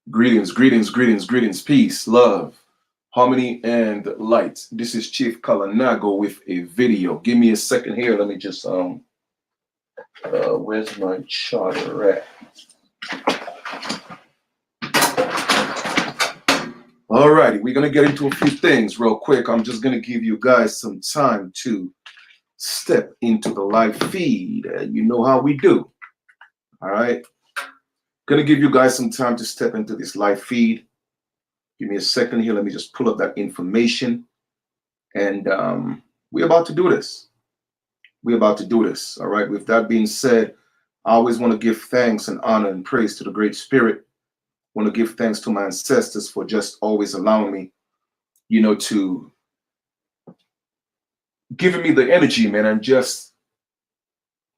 Greetings, greetings, greetings, greetings, peace, love, harmony, and light. This is Chief Kalanago with a video. Give me a second here. Let me just where's my charger at? Alrighty, we're gonna get into a few things real quick. I'm just gonna give you guys some time to step into the live feed. You know how we do. All right. Gonna give you guys some time to step into this live feed. Give me a second here. Let me just pull up that information. And we're about to do this. We're about to do this. All right. With that being said, I always want to give thanks and honor and praise to the Great Spirit. I want to give thanks to my ancestors for just always allowing me, to giving me the energy, man, and just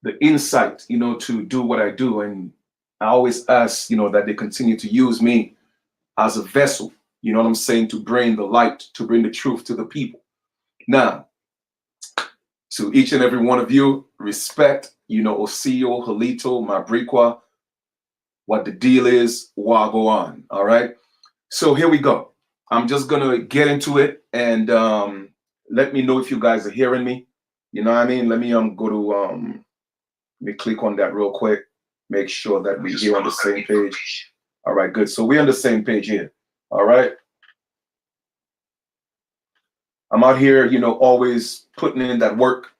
the insight, to do what I do. And I always ask, that they continue to use me as a vessel, you know what I'm saying, to bring the light, to bring the truth to the people. Now, to each and every one of you, respect, Osio, Halito, Mabriqua, what the deal is, go on, all right? So here we go. I'm just going to get into it and let me know if you guys are hearing me. You know what I mean? Let me go to, let me click on that real quick. Make sure that we're here on the same page. All right, good. So we're on the same page here. All right. I'm out here, always putting in that work.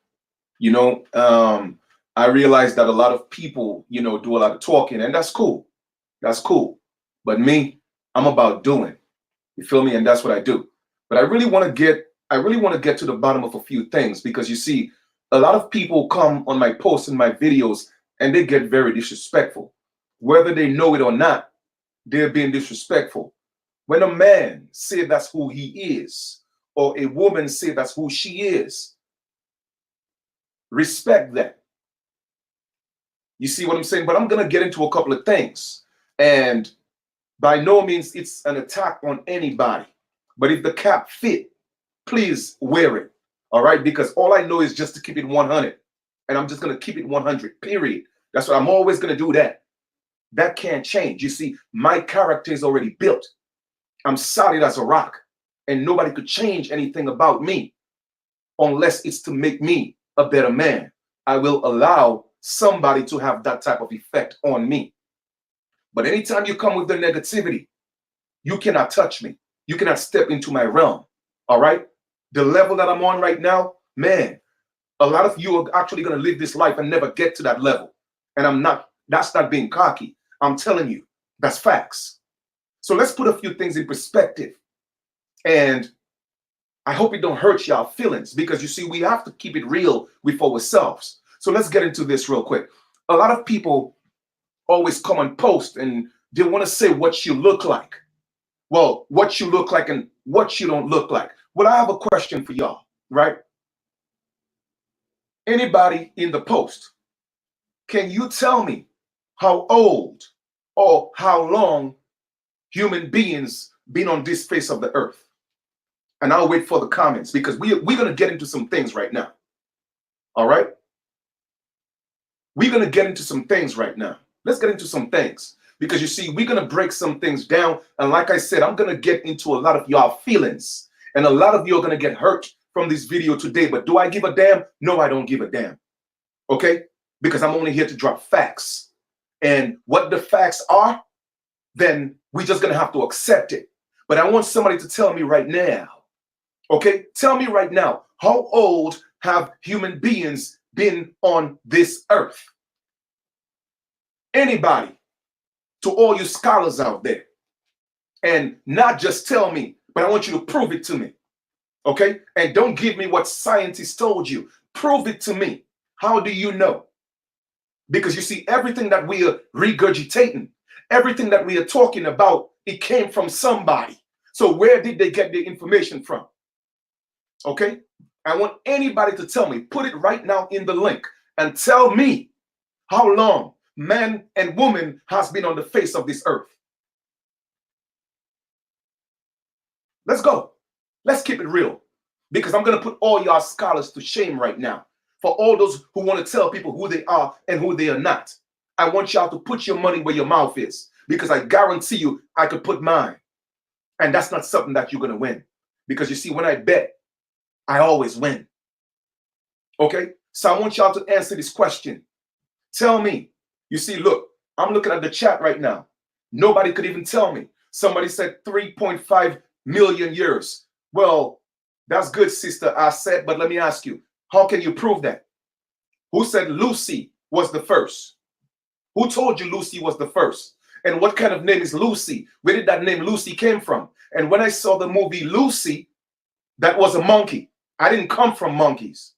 I realize that a lot of people, do a lot of talking, and that's cool. That's cool. But me, I'm about doing. You feel me? And that's what I do. But I really want to get to the bottom of a few things, because you see, a lot of people come on my posts and my videos and they get very disrespectful. Whether they know it or not, they're being disrespectful. When a man say that's who he is, or a woman say that's who she is, respect that. You see what I'm saying? But I'm going to get into a couple of things. And by no means it's an attack on anybody. But if the cap fit, please wear it. All right? Because all I know is just to keep it 100. And I'm just going to keep it 100, period. That's what I'm always going to do that. That can't change. You see, my character is already built. I'm solid as a rock. And nobody could change anything about me unless it's to make me a better man. I will allow somebody to have that type of effect on me. But anytime you come with the negativity, you cannot touch me. You cannot step into my realm. All right? The level that I'm on right now, man, a lot of you are actually going to live this life and never get to that level. And that's not being cocky. I'm telling you, that's facts. So let's put a few things in perspective. And I hope it don't hurt y'all feelings, because you see, we have to keep it real with ourselves. So let's get into this real quick. A lot of people always come and post and they want to say what you look like. Well, what you look like and what you don't look like. Well, I have a question for y'all, right? Anybody in the post, can you tell me how old or how long human beings been on this face of the earth? And I'll wait for the comments, because we're going to get into some things right now. All right? We're going to get into some things right now. Let's get into some things, because you see, we're going to break some things down. And like I said, I'm going to get into a lot of y'all feelings, and a lot of you are going to get hurt from this video today. But do I give a damn? No, I don't give a damn. Okay? Because I'm only here to drop facts. And what the facts are, then we're just going to have to accept it. But I want somebody to tell me right now. Okay? Tell me right now, how old have human beings been on this earth? Anybody? To all you scholars out there. And not just tell me, but I want you to prove it to me. Okay? And don't give me what scientists told you. Prove it to me. How do you know? Because you see, everything that we are regurgitating, everything that we are talking about, it came from somebody. So where did they get the information from? Okay? I want anybody to tell me, put it right now in the link and tell me how long man and woman has been on the face of this earth. Let's go. Let's keep it real, because I'm going to put all y'all scholars to shame right now. For all those who want to tell people who they are and who they are not, I want y'all to put your money where your mouth is, because I guarantee you I could put mine. And that's not something that you're going to win. Because you see, when I bet, I always win. Okay? So I want y'all to answer this question. Tell me. You see, look, I'm looking at the chat right now. Nobody could even tell me. Somebody said 3.5 million years. Well, that's good, sister. I said, but let me ask you, how can you prove that? Who said Lucy was the first? Who told you Lucy was the first? And what kind of name is Lucy? Where did that name Lucy came from? And when I saw the movie Lucy, that was a monkey. I didn't come from monkeys.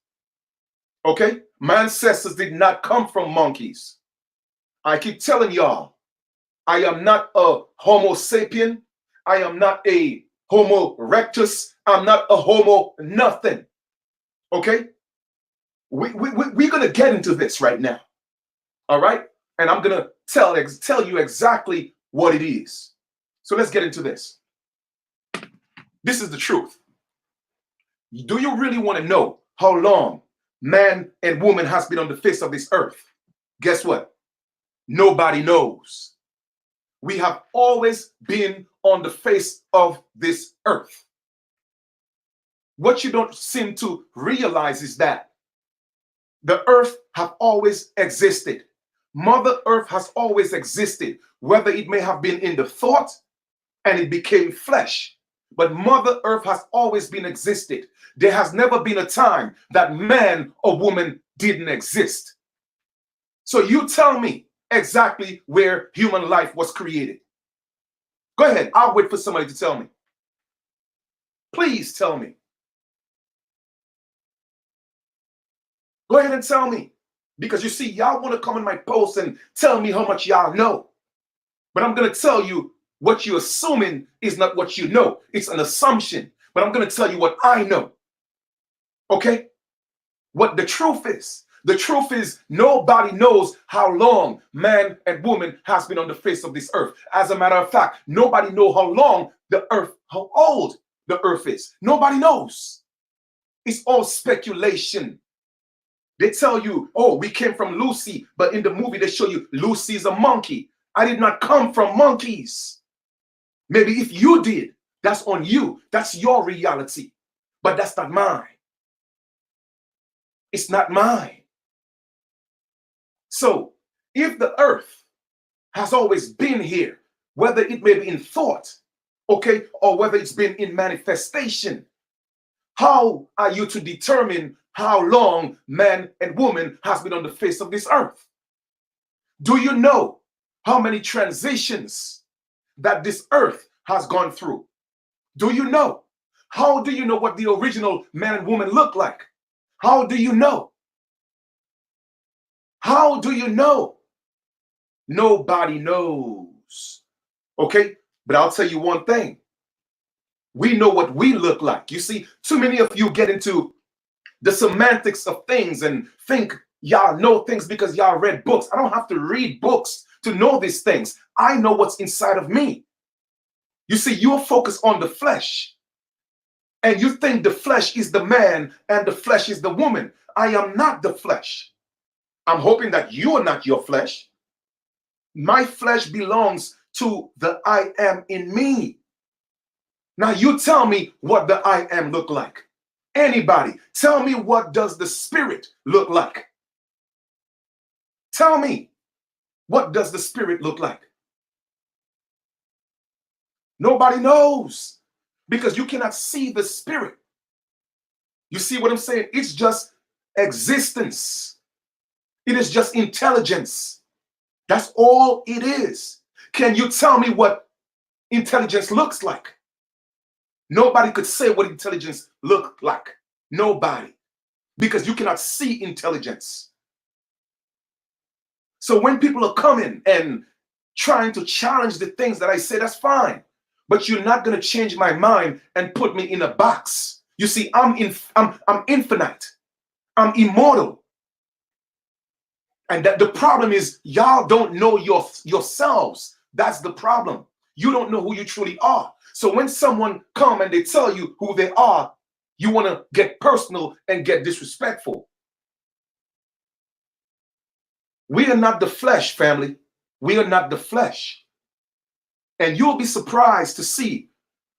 Okay? My ancestors did not come from monkeys. I keep telling y'all, I am not a Homo sapien. I am not a Homo erectus. I'm not a Homo nothing. Okay? We're going to get into this right now. All right? And I'm going to tell you exactly what it is. So let's get into this. This is the truth. Do you really want to know how long man and woman has been on the face of this earth? Guess what? Nobody knows. We have always been on the face of this earth. What you don't seem to realize is that the earth have always existed. Mother Earth has always existed, whether it may have been in the thought and it became flesh. But Mother Earth has always been existed. There has never been a time that man or woman didn't exist. So you tell me exactly where human life was created. Go ahead. I'll wait for somebody to tell me. Please tell me. Go ahead and tell me. Because you see, y'all want to come in my post and tell me how much y'all know. But I'm going to tell you what you're assuming is not what you know. It's an assumption. But I'm going to tell you what I know. Okay? What the truth is. The truth is nobody knows how long man and woman has been on the face of this earth. As a matter of fact, nobody knows how long the earth, how old the earth is. Nobody knows. It's all speculation. They tell you, oh, we came from Lucy, but in the movie they show you Lucy's a monkey. I did not come from monkeys. Maybe if you did, that's on you. That's your reality. But that's not mine. It's not mine. So if the earth has always been here, whether it may be in thought, okay, or whether it's been in manifestation, how are you to determine how long man and woman has been on the face of this earth? Do you know how many transitions that this earth has gone through? Do you know? How do you know what the original man and woman look like? How do you know? How do you know? Nobody knows. Okay? But I'll tell you one thing. We know what we look like. You see, too many of you get into the semantics of things and think y'all know things because y'all read books. I don't have to read books to know these things. I know what's inside of me. You see, you're focused on the flesh. And you think the flesh is the man and the flesh is the woman. I am not the flesh. I'm hoping that you are not your flesh. My flesh belongs to the I am in me. Now you tell me what the I am look like. Anybody, tell me, what does the spirit look like? Tell me, what does the spirit look like? Nobody knows, because you cannot see the spirit. You see what I'm saying? It's just existence. It is just intelligence. That's all it is. Can you tell me what intelligence looks like? Nobody could say what intelligence looks like. Nobody. Because you cannot see intelligence. So when people are coming and trying to challenge the things that I say, that's fine. But you're not going to change my mind and put me in a box. You see, I'm infinite. I'm immortal. And that the problem is y'all don't know yourselves. That's the problem. You don't know who you truly are. So when someone come and they tell you who they are, you want to get personal and get disrespectful. We are not the flesh, family. We are not the flesh. And you'll be surprised to see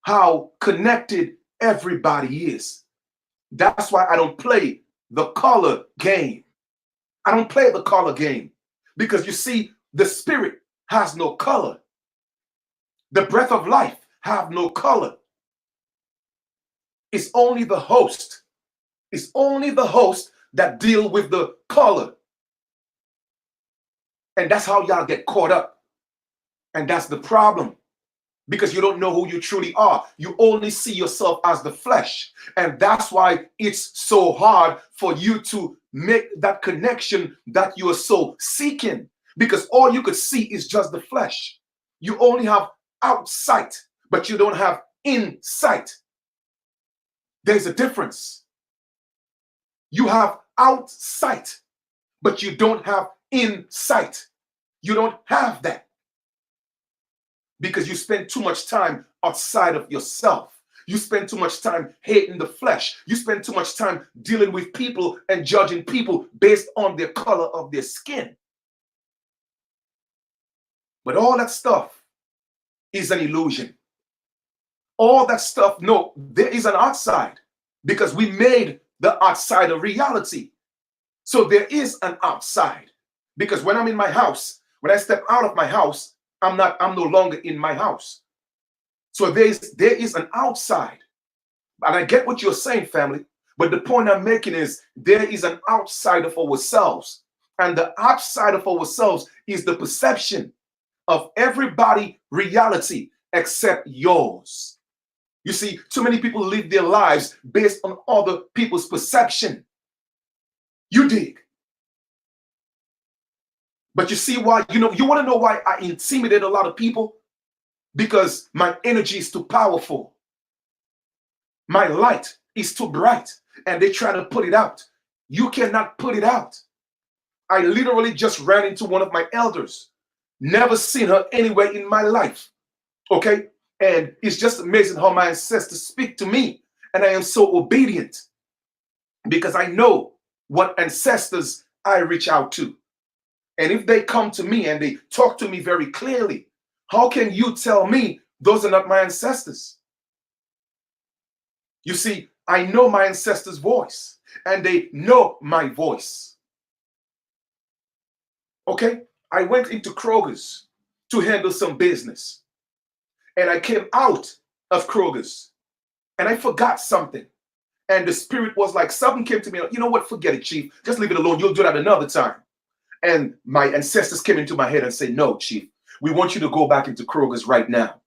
how connected everybody is. That's why I don't play the color game. I don't play the color game because you see, the spirit has no color. The breath of life have no color. It's only the host. It's only the host that deal with the color. And that's how y'all get caught up. And that's the problem. Because you don't know who you truly are. You only see yourself as the flesh. And that's why it's so hard for you to make that connection that you are so seeking. Because all you could see is just the flesh. You only have outsight, but you don't have insight. There's a difference. You have outsight, but you don't have insight. You don't have that. Because you spend too much time outside of yourself. You spend too much time hating the flesh. You spend too much time dealing with people and judging people based on their color of their skin. But all that stuff is an illusion. All that stuff, no, there is an outside because we made the outside a reality. So there is an outside because when I'm in my house, when I step out of my house, I'm no longer in my house. So there is an outside. And I get what you're saying, family. But the point I'm making is there is an outside of ourselves. And the outside of ourselves is the perception of everybody reality except yours. You see, too many people live their lives based on other people's perception. You dig? But you see why, you want to know why I intimidate a lot of people? Because my energy is too powerful. My light is too bright and they try to put it out. You cannot put it out. I literally just ran into one of my elders. Never seen her anywhere in my life. Okay? And it's just amazing how my ancestors speak to me. And I am so obedient because I know what ancestors I reach out to. And if they come to me and they talk to me very clearly, how can you tell me those are not my ancestors? You see, I know my ancestors' voice and they know my voice. Okay? I went into Kroger's to handle some business. And I came out of Kroger's and I forgot something. And the spirit was like, something came to me. You know what? Forget it, Chief. Just leave it alone. You'll do that another time. And my ancestors came into my head and said, no, Chief, we want you to go back into Kroger's right now.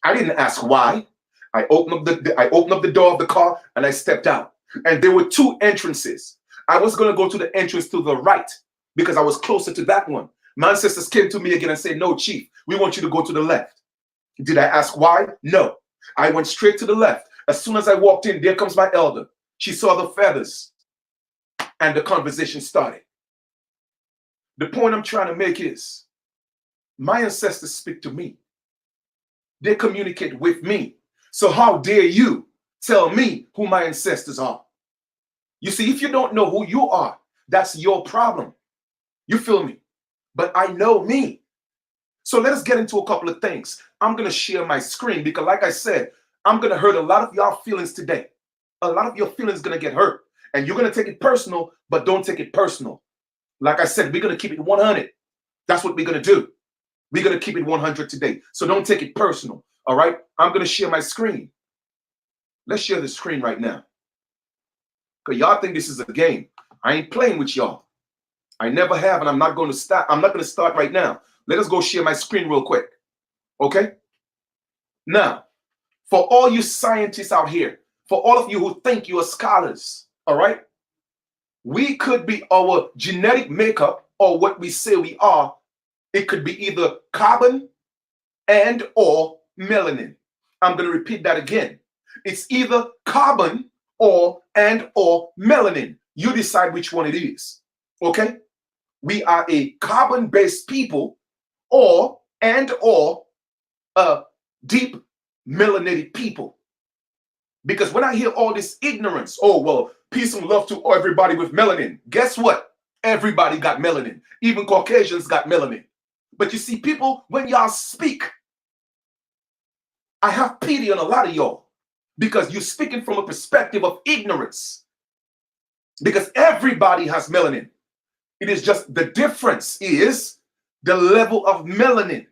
I didn't ask why. I opened up the door of the car and I stepped out. And there were two entrances. I was going to go to the entrance to the right because I was closer to that one. My ancestors came to me again and said, no, Chief, we want you to go to the left. Did I ask why? No. I went straight to the left. As soon as I walked in, there comes my elder. She saw the feathers and the conversation started. The point I'm trying to make is my ancestors speak to me. They communicate with me. So how dare you tell me who my ancestors are? You see, if you don't know who you are, that's your problem. You feel me? But I know me. So let us get into a couple of things. I'm going to share my screen because like I said, I'm going to hurt a lot of y'all feelings today. A lot of your feelings going to get hurt. And you're going to take it personal, but don't take it personal. Like I said, we're going to keep it 100. That's what we're going to do. We're going to keep it 100 today. So don't take it personal. All right? I'm going to share my screen. Let's share the screen right now. Because y'all think this is a game. I ain't playing with y'all. I never have, and I'm not going to start. I'm not going to start right now. Let us go share my screen real quick. Okay? Now, for all you scientists out here, for all of you who think you are scholars, all right? We could be our genetic makeup or what we say we are. It could be either carbon and or melanin. I'm going to repeat that again. It's either carbon or and or melanin. You decide which one it is. Okay? We are a carbon-based people or and or deep melanated people. Because when I hear all this ignorance, oh, well, peace and love to everybody with melanin. Guess what? Everybody got melanin. Even Caucasians got melanin. But you see, people, when y'all speak, I have pity on a lot of y'all because you're speaking from a perspective of ignorance. Because everybody has melanin. It is just the difference is the level of melanin.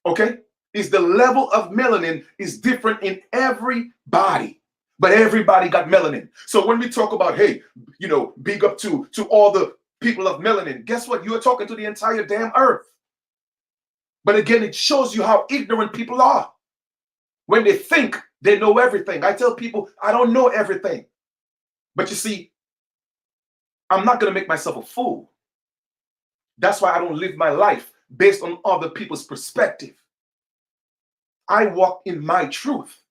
Okay? Is the level of melanin is different in everybody. But everybody got melanin. So when we talk about, hey, big up to all the people of melanin, guess what? You're talking to the entire damn earth. But again, it shows you how ignorant people are. When they think they know everything. I tell people, I don't know everything. But you see, I'm not going to make myself a fool. That's why I don't live my life based on other people's perspective. I walk in my truth.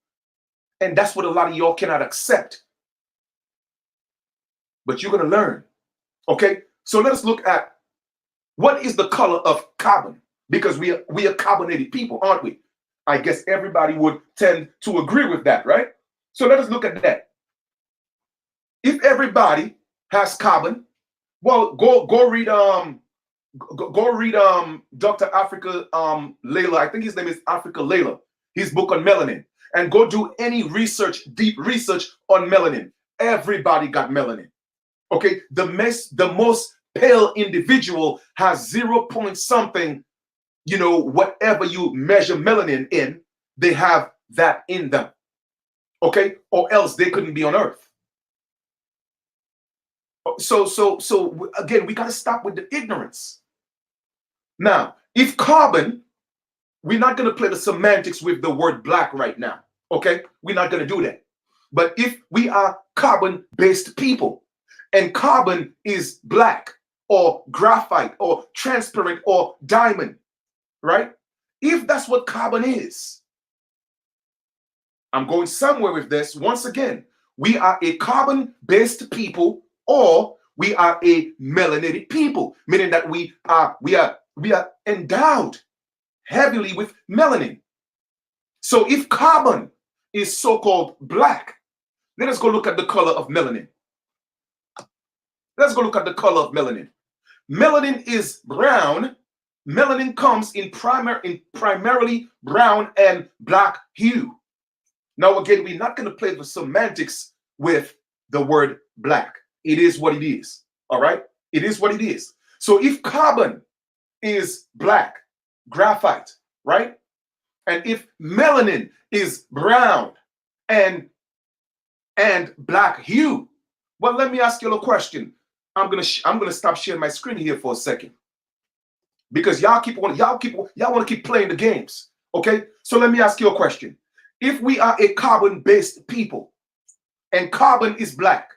And that's what a lot of y'all cannot accept. But you're going to learn. Okay? So let us look at what is the color of carbon? Because we are carbonated people, aren't we? I guess everybody would tend to agree with that, right? So let us look at that. If everybody has carbon, well, go read Dr. Africa Layla. I think his name is Africa Layla. His book on melanin, and go do any research, deep research on melanin. Everybody got melanin. Okay, the most pale individual has 0 point something. Whatever you measure melanin in, they have that in them. Okay, or else they couldn't be on Earth. So again, we got to stop with the ignorance. Now, if carbon, we're not going to play the semantics with the word black right now. Okay, we're not going to do that. But if we are carbon-based people, and carbon is black or graphite or transparent or diamond, right? If that's what carbon is, I'm going somewhere with this. Once again, we are a carbon-based people, or we are a melanated people, meaning that we are endowed heavily with melanin. So if carbon is so-called black, let us go look at the color of melanin. Let's go look at the color of melanin. Melanin is brown. Melanin comes in primarily brown and black hue. Now, again, we're not going to play the semantics with the word black. It is what it is. All right? It is what it is. So if carbon is black, graphite, right? And if melanin is brown and black hue, well, let me ask you a question. I'm gonna stop sharing my screen here for a second, because y'all want to keep playing the games. Okay, so let me ask you a question. If we are a carbon-based people, and carbon is black,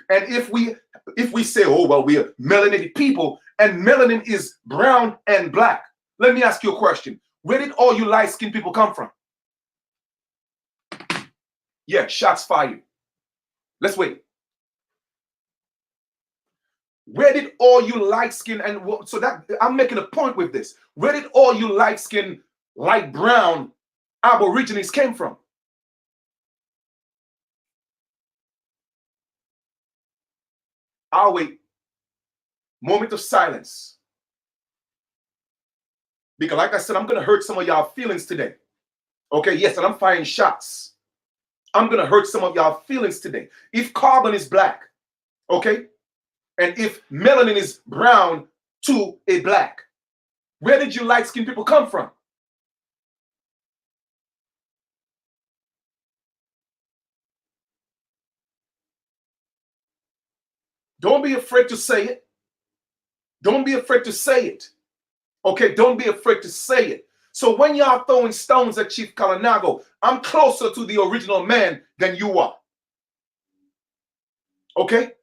and if we say, oh well, we are melanated people, and melanin is brown and black, let me ask you a question. Where did all you light-skinned people come from? Yeah, shots fired. Let's wait. Where did all you light skin, and so that I'm making a point with this. Where did all you light skin, light brown Aborigines came from? I'll wait. Moment of silence. Because like I said, I'm gonna hurt some of y'all feelings today. Okay, yes, and I'm firing shots. I'm gonna hurt some of y'all feelings today. If carbon is black, okay, and if melanin is brown to a black, where did you light-skinned people come from? Don't be afraid to say it. Don't be afraid to say it. Okay, don't be afraid to say it. So when y'all throwing stones at Chief Kalinago, I'm closer to the original man than you are. Okay?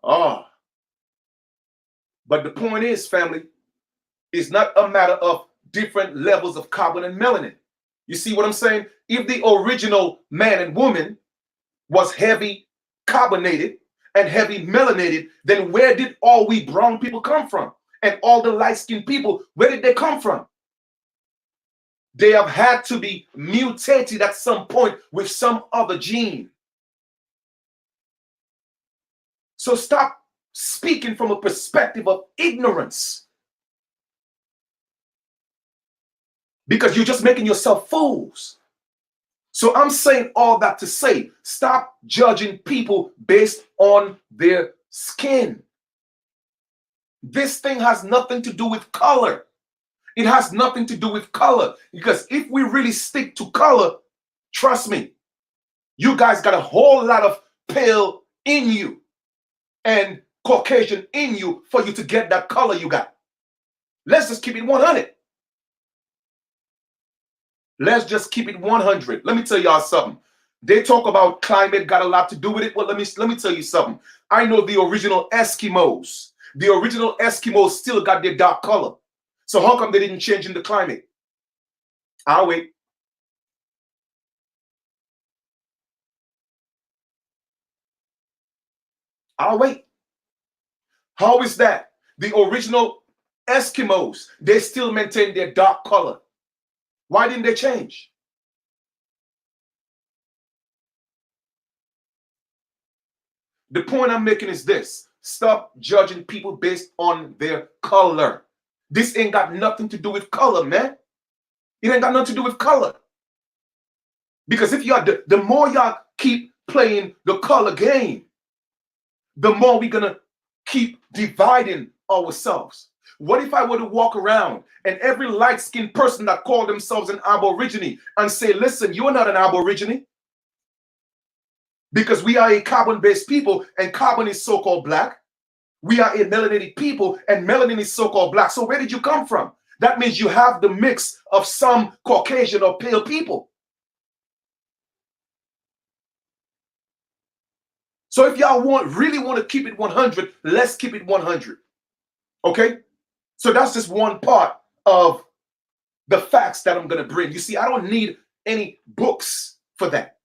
Ah. But the point is, family, it's not a matter of different levels of carbon and melanin. You see what I'm saying? If the original man and woman was heavy carbonated and heavy melanated, then where did all we brown people come from? And all the light-skinned people, where did they come from? They have had to be mutated at some point with some other gene. So stop speaking from a perspective of ignorance. because you're just making yourself fools. So I'm saying all that to say, stop judging people based on their skin. This thing has nothing to do with color. It has nothing to do with color. Because if we really stick to color, trust me, you guys got a whole lot of pale in you and Caucasian in you for you to get that color you got. Let's just keep it 100. Let's just keep it 100. Let me tell y'all something. They talk about climate got a lot to do with it. Well, let me tell you something. I know the original Eskimos. The original Eskimos still got their dark color. So how come they didn't change in the climate? I'll wait. I'll wait. How is that? The original Eskimos, they still maintain their dark color. Why didn't they change? The point I'm making is this. Stop judging people based on their color. This ain't got nothing to do with color, man. It ain't got nothing to do with color. Because if y'all, the more y'all keep playing the color game, the more we're gonna keep dividing ourselves. What if I were to walk around and every light-skinned person that called themselves an Aborigine and say, listen, you're not an Aborigine, because we are a carbon-based people and carbon is so-called black. We are a melanated people and melanin is so-called black. So where did you come from? That means you have the mix of some Caucasian or pale people. So if y'all really want to keep it 100, let's keep it 100. Okay? So that's just one part of the facts that I'm going to bring. You see, I don't need any books for that.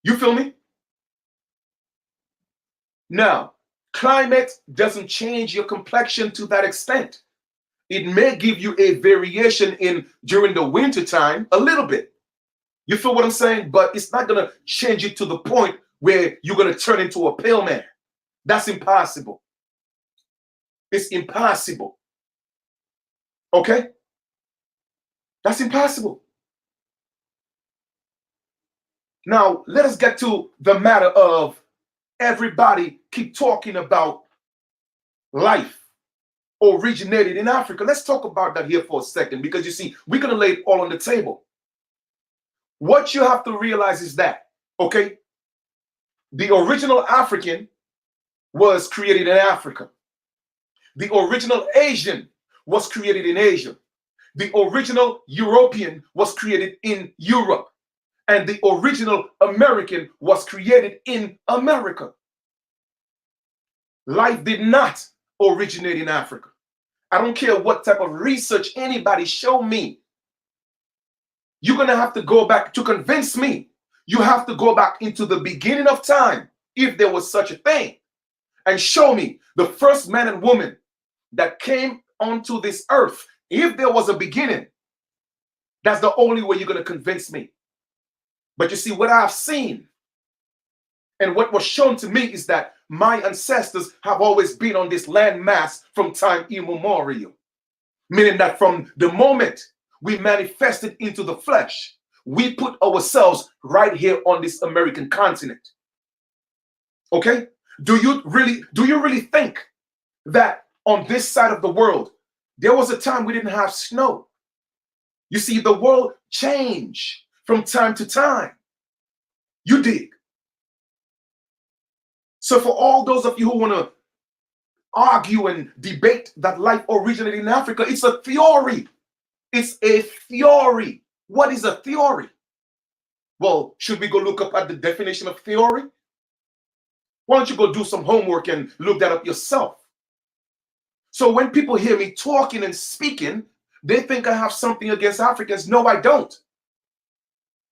You feel me? Now, climate doesn't change your complexion to that extent. It may give you a variation in during the winter time, a little bit. You feel what I'm saying? But it's not going to change it to the point where you're going to turn into a pale man. That's impossible. It's impossible. Okay? That's impossible. Now, let us get to the matter of everybody keep talking about life originated in Africa. Let's talk about that here for a second, because you see, we're going to lay it all on the table. What you have to realize is that, okay, the original African was created in Africa. The original Asian was created in Asia. The original European was created in Europe. And the original American was created in America. Life did not originate in Africa. I don't care what type of research anybody show me. You're going to have to go back to convince me. You have to go back into the beginning of time, if there was such a thing, and show me the first man and woman that came onto this earth. If there was a beginning, that's the only way you're going to convince me. But you see, what I've seen and what was shown to me is that my ancestors have always been on this land mass from time immemorial. Meaning that from the moment we manifested into the flesh, we put ourselves right here on this American continent. Okay? Do you really think that on this side of the world, there was a time we didn't have snow? You see, the world changed from time to time. You dig? So for all those of you who want to argue and debate that life originated in Africa, it's a theory. It's a theory. What is a theory? Well, should we go look up at the definition of theory? Why don't you go do some homework and look that up yourself? So when people hear me talking and speaking, they think I have something against Africans. No, I don't.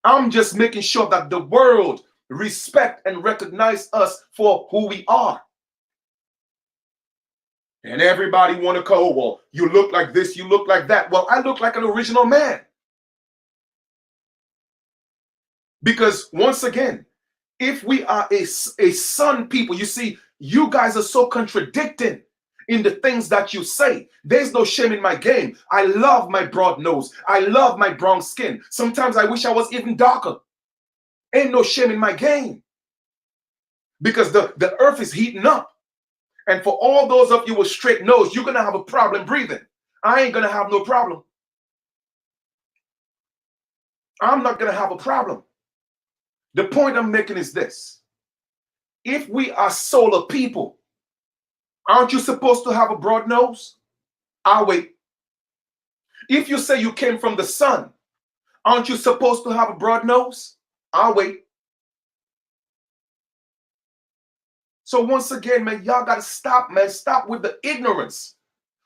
I'm just making sure that the world respect and recognize us for who we are. And everybody want to go, well, you look like this, you look like that. Well, I look like an original man. Because once again, if we are a sun people, you see, you guys are so contradicting. in the things that you say. There's no shame in my game. I love my broad nose. I love my brown skin. Sometimes I wish I was even darker. Ain't no shame in my game. Because the earth is heating up. And for all those of you with straight nose, you're going to have a problem breathing. I ain't going to have no problem. I'm not going to have a problem. The point I'm making is this. If we are solar people, aren't you supposed to have a broad nose? I'll wait. If you say you came from the sun, aren't you supposed to have a broad nose? I'll wait. So once again, man, y'all got to stop, man. Stop with the ignorance.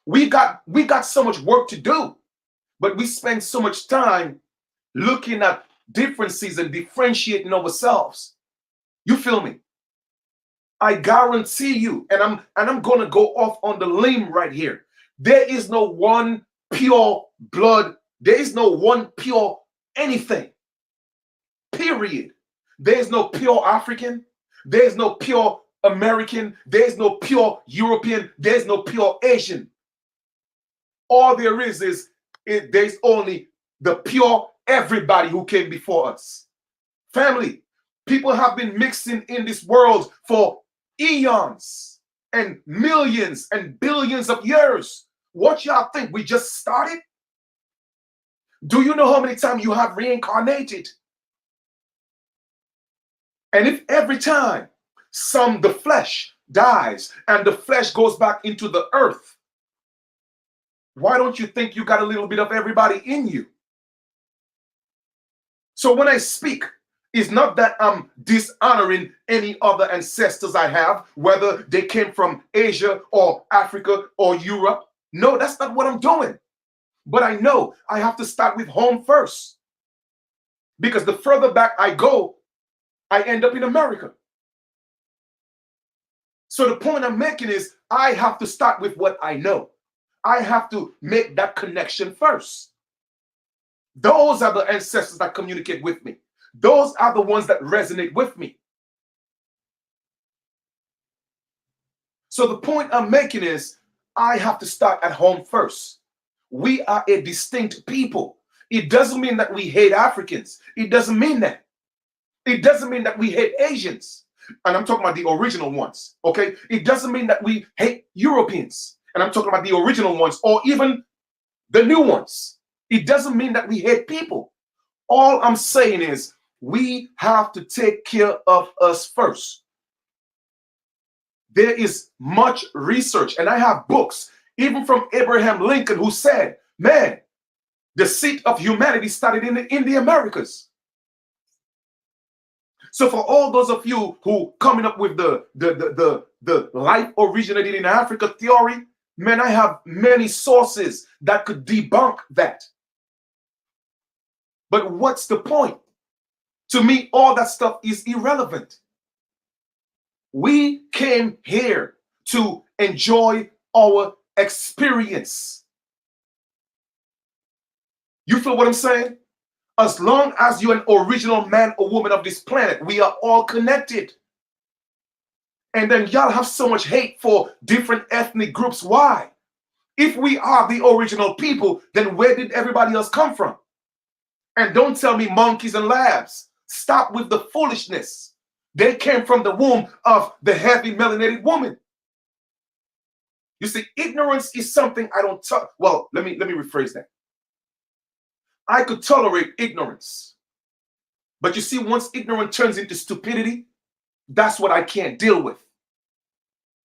We got so much work to do, but we spend so much time looking at differences and differentiating ourselves. You feel me? I guarantee you, and I'm gonna go off on the limb right here. There is no one pure blood. There is no one pure anything. Period. There is no pure African. There is no pure American. There is no pure European. There is no pure Asian. All there is there's only the pure everybody who came before us. Family, people have been mixing in this world for eons and millions and billions of years. What y'all think? We just started? Do you know how many times you have reincarnated? And if every time the flesh dies and the flesh goes back into the earth, why don't you think you got a little bit of everybody in you? So when I speak, it's not that I'm dishonoring any other ancestors I have, whether they came from Asia or Africa or Europe. No, that's not what I'm doing. But I know I have to start with home first. Because the further back I go, I end up in America. So the point I'm making is I have to start with what I know. I have to make that connection first. Those are the ancestors that communicate with me. Those are the ones that resonate with me. So the point I'm making is I have to start at home first. We are a distinct people. It doesn't mean that we hate Africans. It doesn't mean that. It doesn't mean that we hate Asians. And I'm talking about the original ones, okay? It doesn't mean that we hate Europeans. And I'm talking about the original ones or even the new ones. It doesn't mean that we hate people. All I'm saying is we have to take care of us first. There is much research, and I have books, even from Abraham Lincoln, who said, man, the seat of humanity started in the Americas. So for all those of you who coming up with the life originated in Africa theory, man, I have many sources that could debunk that. But what's the point? To me, all that stuff is irrelevant. We came here to enjoy our experience. You feel what I'm saying? As long as you're an original man or woman of this planet, we are all connected. And then y'all have so much hate for different ethnic groups. Why? If we are the original people, then where did everybody else come from? And don't tell me monkeys and labs. Stop with the foolishness. They came from the womb of the heavy melanated woman. You see, ignorance is something I don't talk. Well, let me rephrase that. I could tolerate ignorance. But you see, once ignorance turns into stupidity, that's what I can't deal with.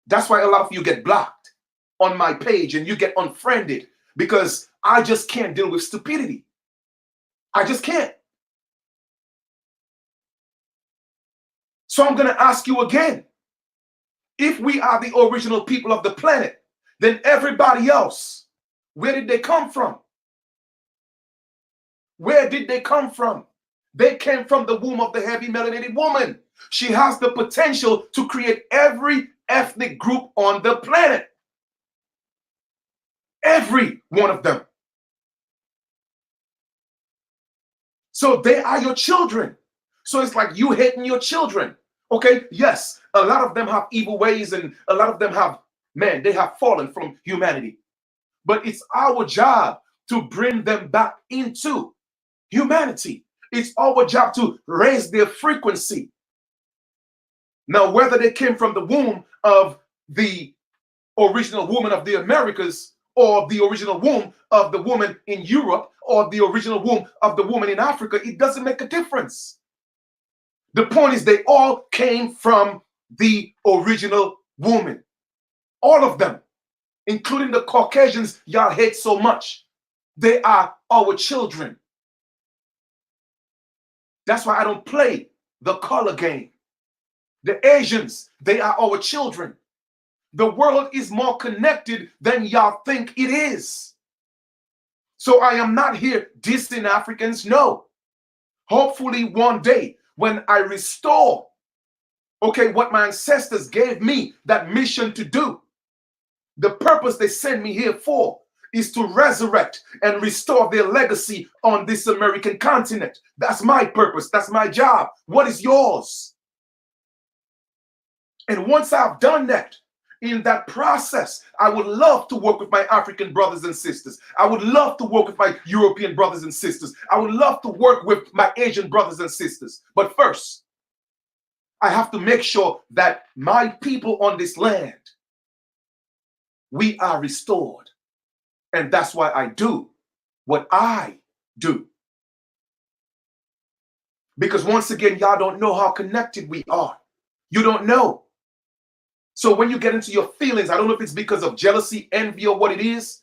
That's why a lot of you get blocked on my page and you get unfriended, because I just can't deal with stupidity. I just can't. So I'm going to ask you again. If we are the original people of the planet, then everybody else, where did they come from? Where did they come from? They came from the womb of the heavy melanated woman. She has the potential to create every ethnic group on the planet. Every one of them. So they are your children. So it's like you hating your children. Okay, yes, a lot of them have evil ways and a lot of them have Man, they have fallen from humanity. But it's our job to bring them back into humanity. It's our job to raise their frequency. Now, whether they came from the womb of the original woman of the Americas, or the original womb of the woman in Europe, or the original womb of the woman in Africa, it doesn't make a difference. The point is they all came from the original woman. All of them, including the Caucasians y'all hate so much. They are our children. That's why I don't play the color game. The Asians, they are our children. The world is more connected than y'all think it is. So I am not here dissing Africans, no. Hopefully one day when I restore, okay, what my ancestors gave me that mission to do, the purpose they sent me here for is to resurrect and restore their legacy on this American continent. That's my purpose. That's my job. What is yours? And once I've done that, in that process, I would love to work with my African brothers and sisters. I would love to work with my European brothers and sisters. I would love to work with my Asian brothers and sisters. But first, I have to make sure that my people on this land, we are restored. And that's why I do what I do. Because once again, y'all don't know how connected we are. You don't know. So when you get into your feelings, I don't know if it's because of jealousy, envy, or what it is,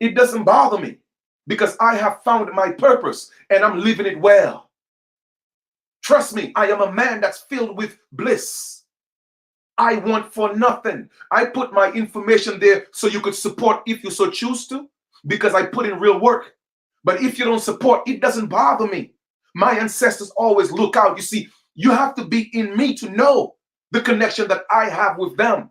it doesn't bother me because I have found my purpose and I'm living it well. Trust me, I am a man that's filled with bliss. I want for nothing. I put my information there so you could support if you so choose to, because I put in real work. But if you don't support, it doesn't bother me. My ancestors always look out. You see, you have to be in me to know the connection that I have with them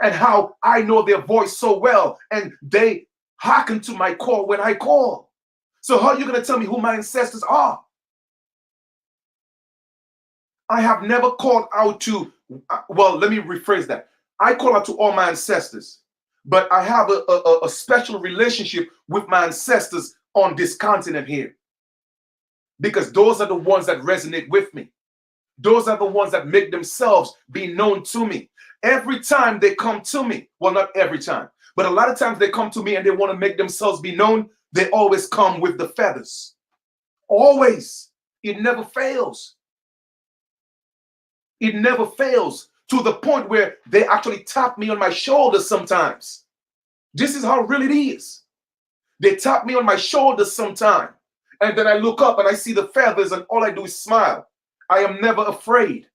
and how I know their voice so well, and they hearken to my call when I call. So how are you going to tell me who my ancestors are? I have never called out to, well, let me rephrase that. I call out to all my ancestors, but I have a special relationship with my ancestors on this continent here, because those are the ones that resonate with me. Those are the ones that make themselves be known to me. Every time they come to me, well, not every time, but a lot of times they come to me and they want to make themselves be known. They always come with the feathers. Always. It never fails. It never fails, to the point where they actually tap me on my shoulder sometimes. This is how real it is. They tap me on my shoulder sometime, and then I look up and I see the feathers and all I do is smile. I am never afraid.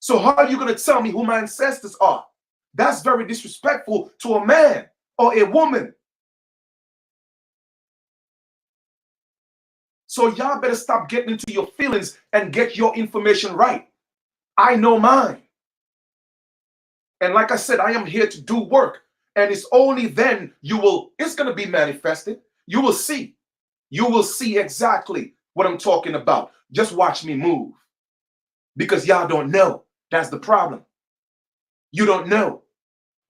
So how are you going to tell me who my ancestors are? That's very disrespectful to a man or a woman. So y'all better stop getting into your feelings and get your information right. I know mine. And like I said, I am here to do work. And it's only then it's going to be manifested. You will see. You will see exactly what I'm talking about. Just watch me move. Because y'all don't know. That's the problem. You don't know.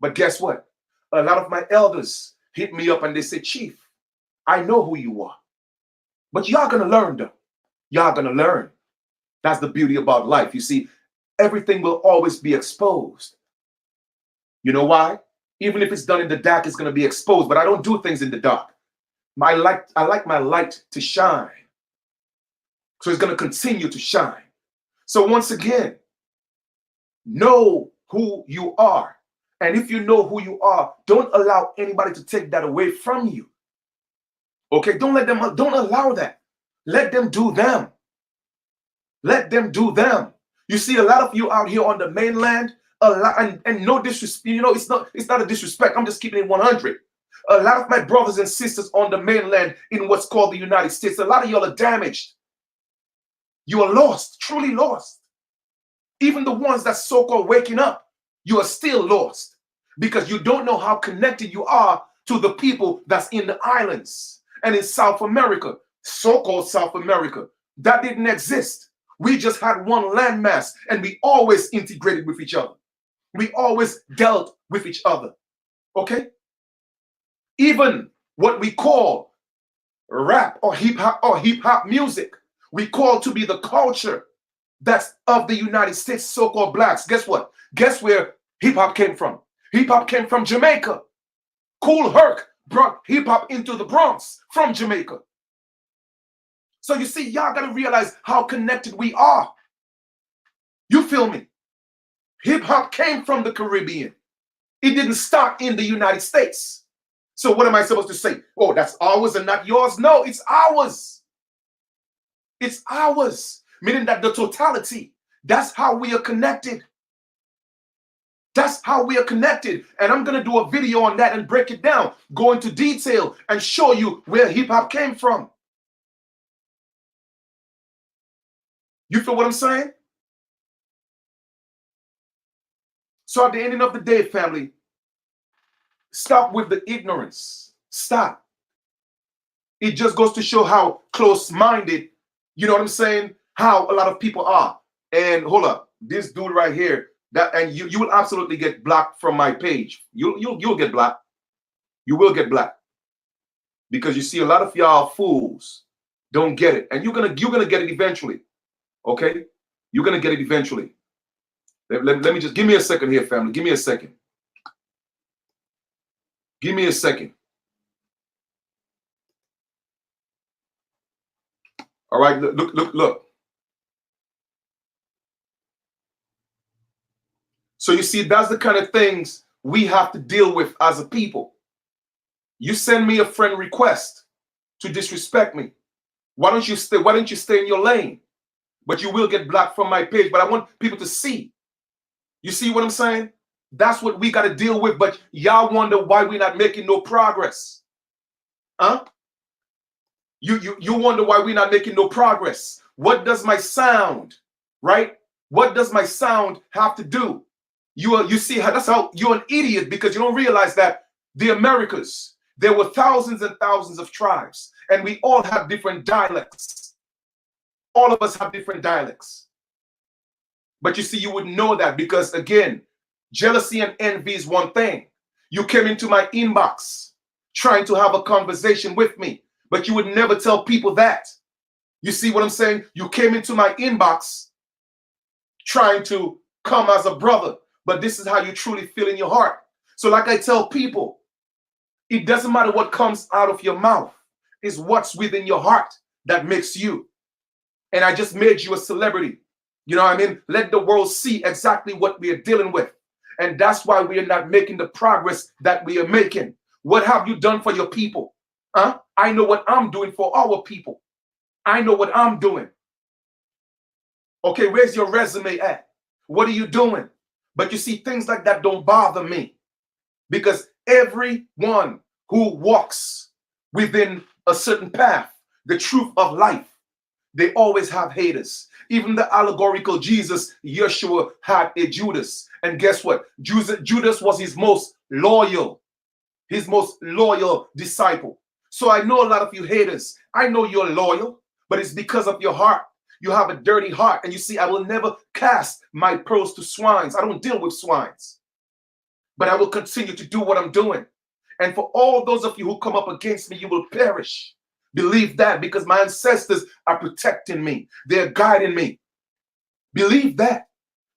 But guess what? A lot of my elders hit me up and they say, Chief, I know who you are. But y'all going to learn though. Y'all going to learn. That's the beauty about life. You see, everything will always be exposed. You know why? Even if it's done in the dark, it's going to be exposed. But I don't do things in the dark. I like my light to shine. So it's going to continue to shine. So once again, know who you are. And if you know who you are, don't allow anybody to take that away from you. Okay, don't allow that. Let them do them. Let them do them. You see, a lot of you out here on the mainland, and no disrespect, it's not a disrespect. I'm just keeping it 100. A lot of my brothers and sisters on the mainland in what's called the United States, a lot of y'all are damaged. You are lost, truly lost. Even the ones that so-called waking up, you are still lost because you don't know how connected you are to the people that's in the islands and in South America, so-called South America. That didn't exist. We just had one landmass and we always integrated with each other. We always dealt with each other. Okay? Even what we call rap or hip hop music, we call to be the culture that's of the United States, so-called blacks. Guess what? Guess where hip hop came from? Hip hop came from Jamaica. Cool Herc brought hip hop into the Bronx from Jamaica. So you see, y'all gotta realize how connected we are. You feel me? Hip hop came from the Caribbean. It didn't start in the United States. So what am I supposed to say? Oh, that's ours and not yours? No, it's ours. It's ours. Meaning that the totality, that's how we are connected. That's how we are connected. And I'm going to do a video on that and break it down, go into detail and show you where hip hop came from. You feel what I'm saying? So at the end of the day, family, stop with the ignorance. Stop. It just goes to show how close-minded, you know what I'm saying, how a lot of people are. And hold up, this dude right here, and you will absolutely get blocked from my page. You'll get blocked. You will get blocked. Because you see a lot of y'all fools don't get it. And you're gonna get it eventually. Okay? You're gonna get it eventually. Let me just give me a second here, family. Give me a second. Give me a second. All right, look. So you see, that's the kind of things we have to deal with as a people. You send me a friend request to disrespect me. Why don't you stay in your lane? But you will get blocked from my page. But I want people to see. You see what I'm saying? That's what we got to deal with. But y'all wonder why we're not making no progress. Huh? You wonder why we're not making no progress. What does my sound, right? What does my sound have to do? You see how that's how you're an idiot, because you don't realize that the Americas, there were thousands and thousands of tribes, and we all have different dialects. All of us have different dialects. But you see, you would know that because, again, jealousy and envy is one thing. You came into my inbox trying to have a conversation with me, but you would never tell people that. You see what I'm saying? You came into my inbox trying to come as a brother, but this is how you truly feel in your heart. So like I tell people, it doesn't matter what comes out of your mouth. It's what's within your heart that makes you. And I just made you a celebrity. You know what I mean? Let the world see exactly what we are dealing with. And that's why we are not making the progress that we are making. What have you done for your people? Huh? I know what I'm doing for our people. I know what I'm doing. Okay, where's your resume at? What are you doing? But you see, things like that don't bother me, because everyone who walks within a certain path, the truth of life, they always have haters. Even the allegorical Jesus, Yeshua, had a Judas. And guess what? Judas was his most loyal disciple. So I know a lot of you haters. I know you're loyal, but it's because of your heart. You have a dirty heart. And you see, I will never cast my pearls to swines. I don't deal with swines. But I will continue to do what I'm doing. And for all those of you who come up against me, you will perish. Believe that, because my ancestors are protecting me. They're guiding me. Believe that.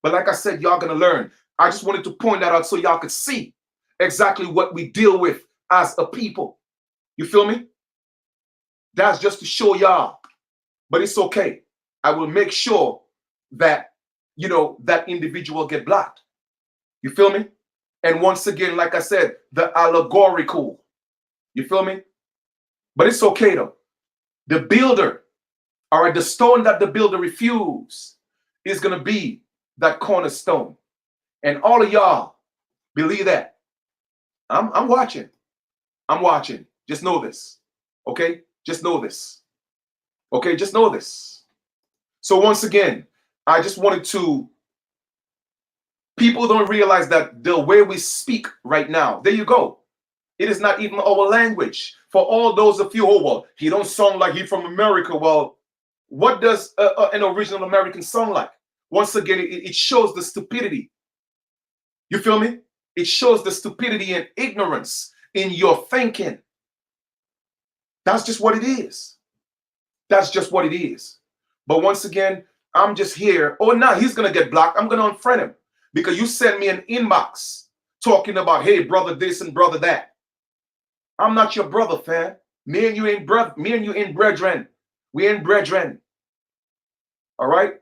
But like I said, y'all gonna learn. I just wanted to point that out so y'all could see exactly what we deal with as a people. You feel me? That's just to show y'all. But it's okay. I will make sure that, you know, that individual get blocked. You feel me? And once again, like I said, the allegorical. You feel me? But it's okay though. The builder, all right, the stone that the builder refused is going to be that cornerstone. And all of y'all believe that. I'm watching. I'm watching. Just know this. Okay? Just know this. Okay? Just know this. So once again, I just wanted to, people don't realize that the way we speak right now, there you go. It is not even our language. For all those of you, oh, well, he don't sound like he from America. Well, what does an original American sound like? Once again, it shows the stupidity. You feel me? It shows the stupidity and ignorance in your thinking. That's just what it is. That's just what it is. But once again, I'm just here. Oh, now he's going to get blocked. I'm going to unfriend him because you sent me an inbox talking about, hey, brother this and brother that. I'm not your brother, fam. Me and you ain't brother. Me and you ain't brethren. We ain't brethren. All right?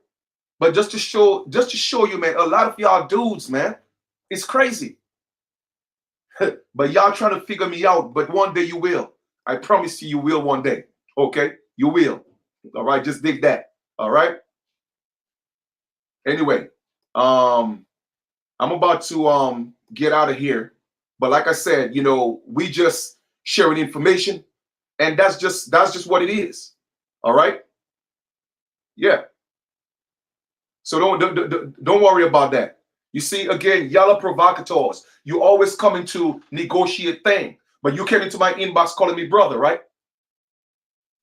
But just to show you, man, a lot of y'all dudes, man, it's crazy. But y'all trying to figure me out, but one day you will. I promise you will one day. Okay? You will. All right? Just dig that. All right? Anyway, I'm about to get out of here. But like I said, you know, we just sharing information, and that's just what it is. All right? Yeah. So don't worry about that. You see, again, y'all are provocateurs. You always coming to negotiate thing, but you came into my inbox calling me brother, right?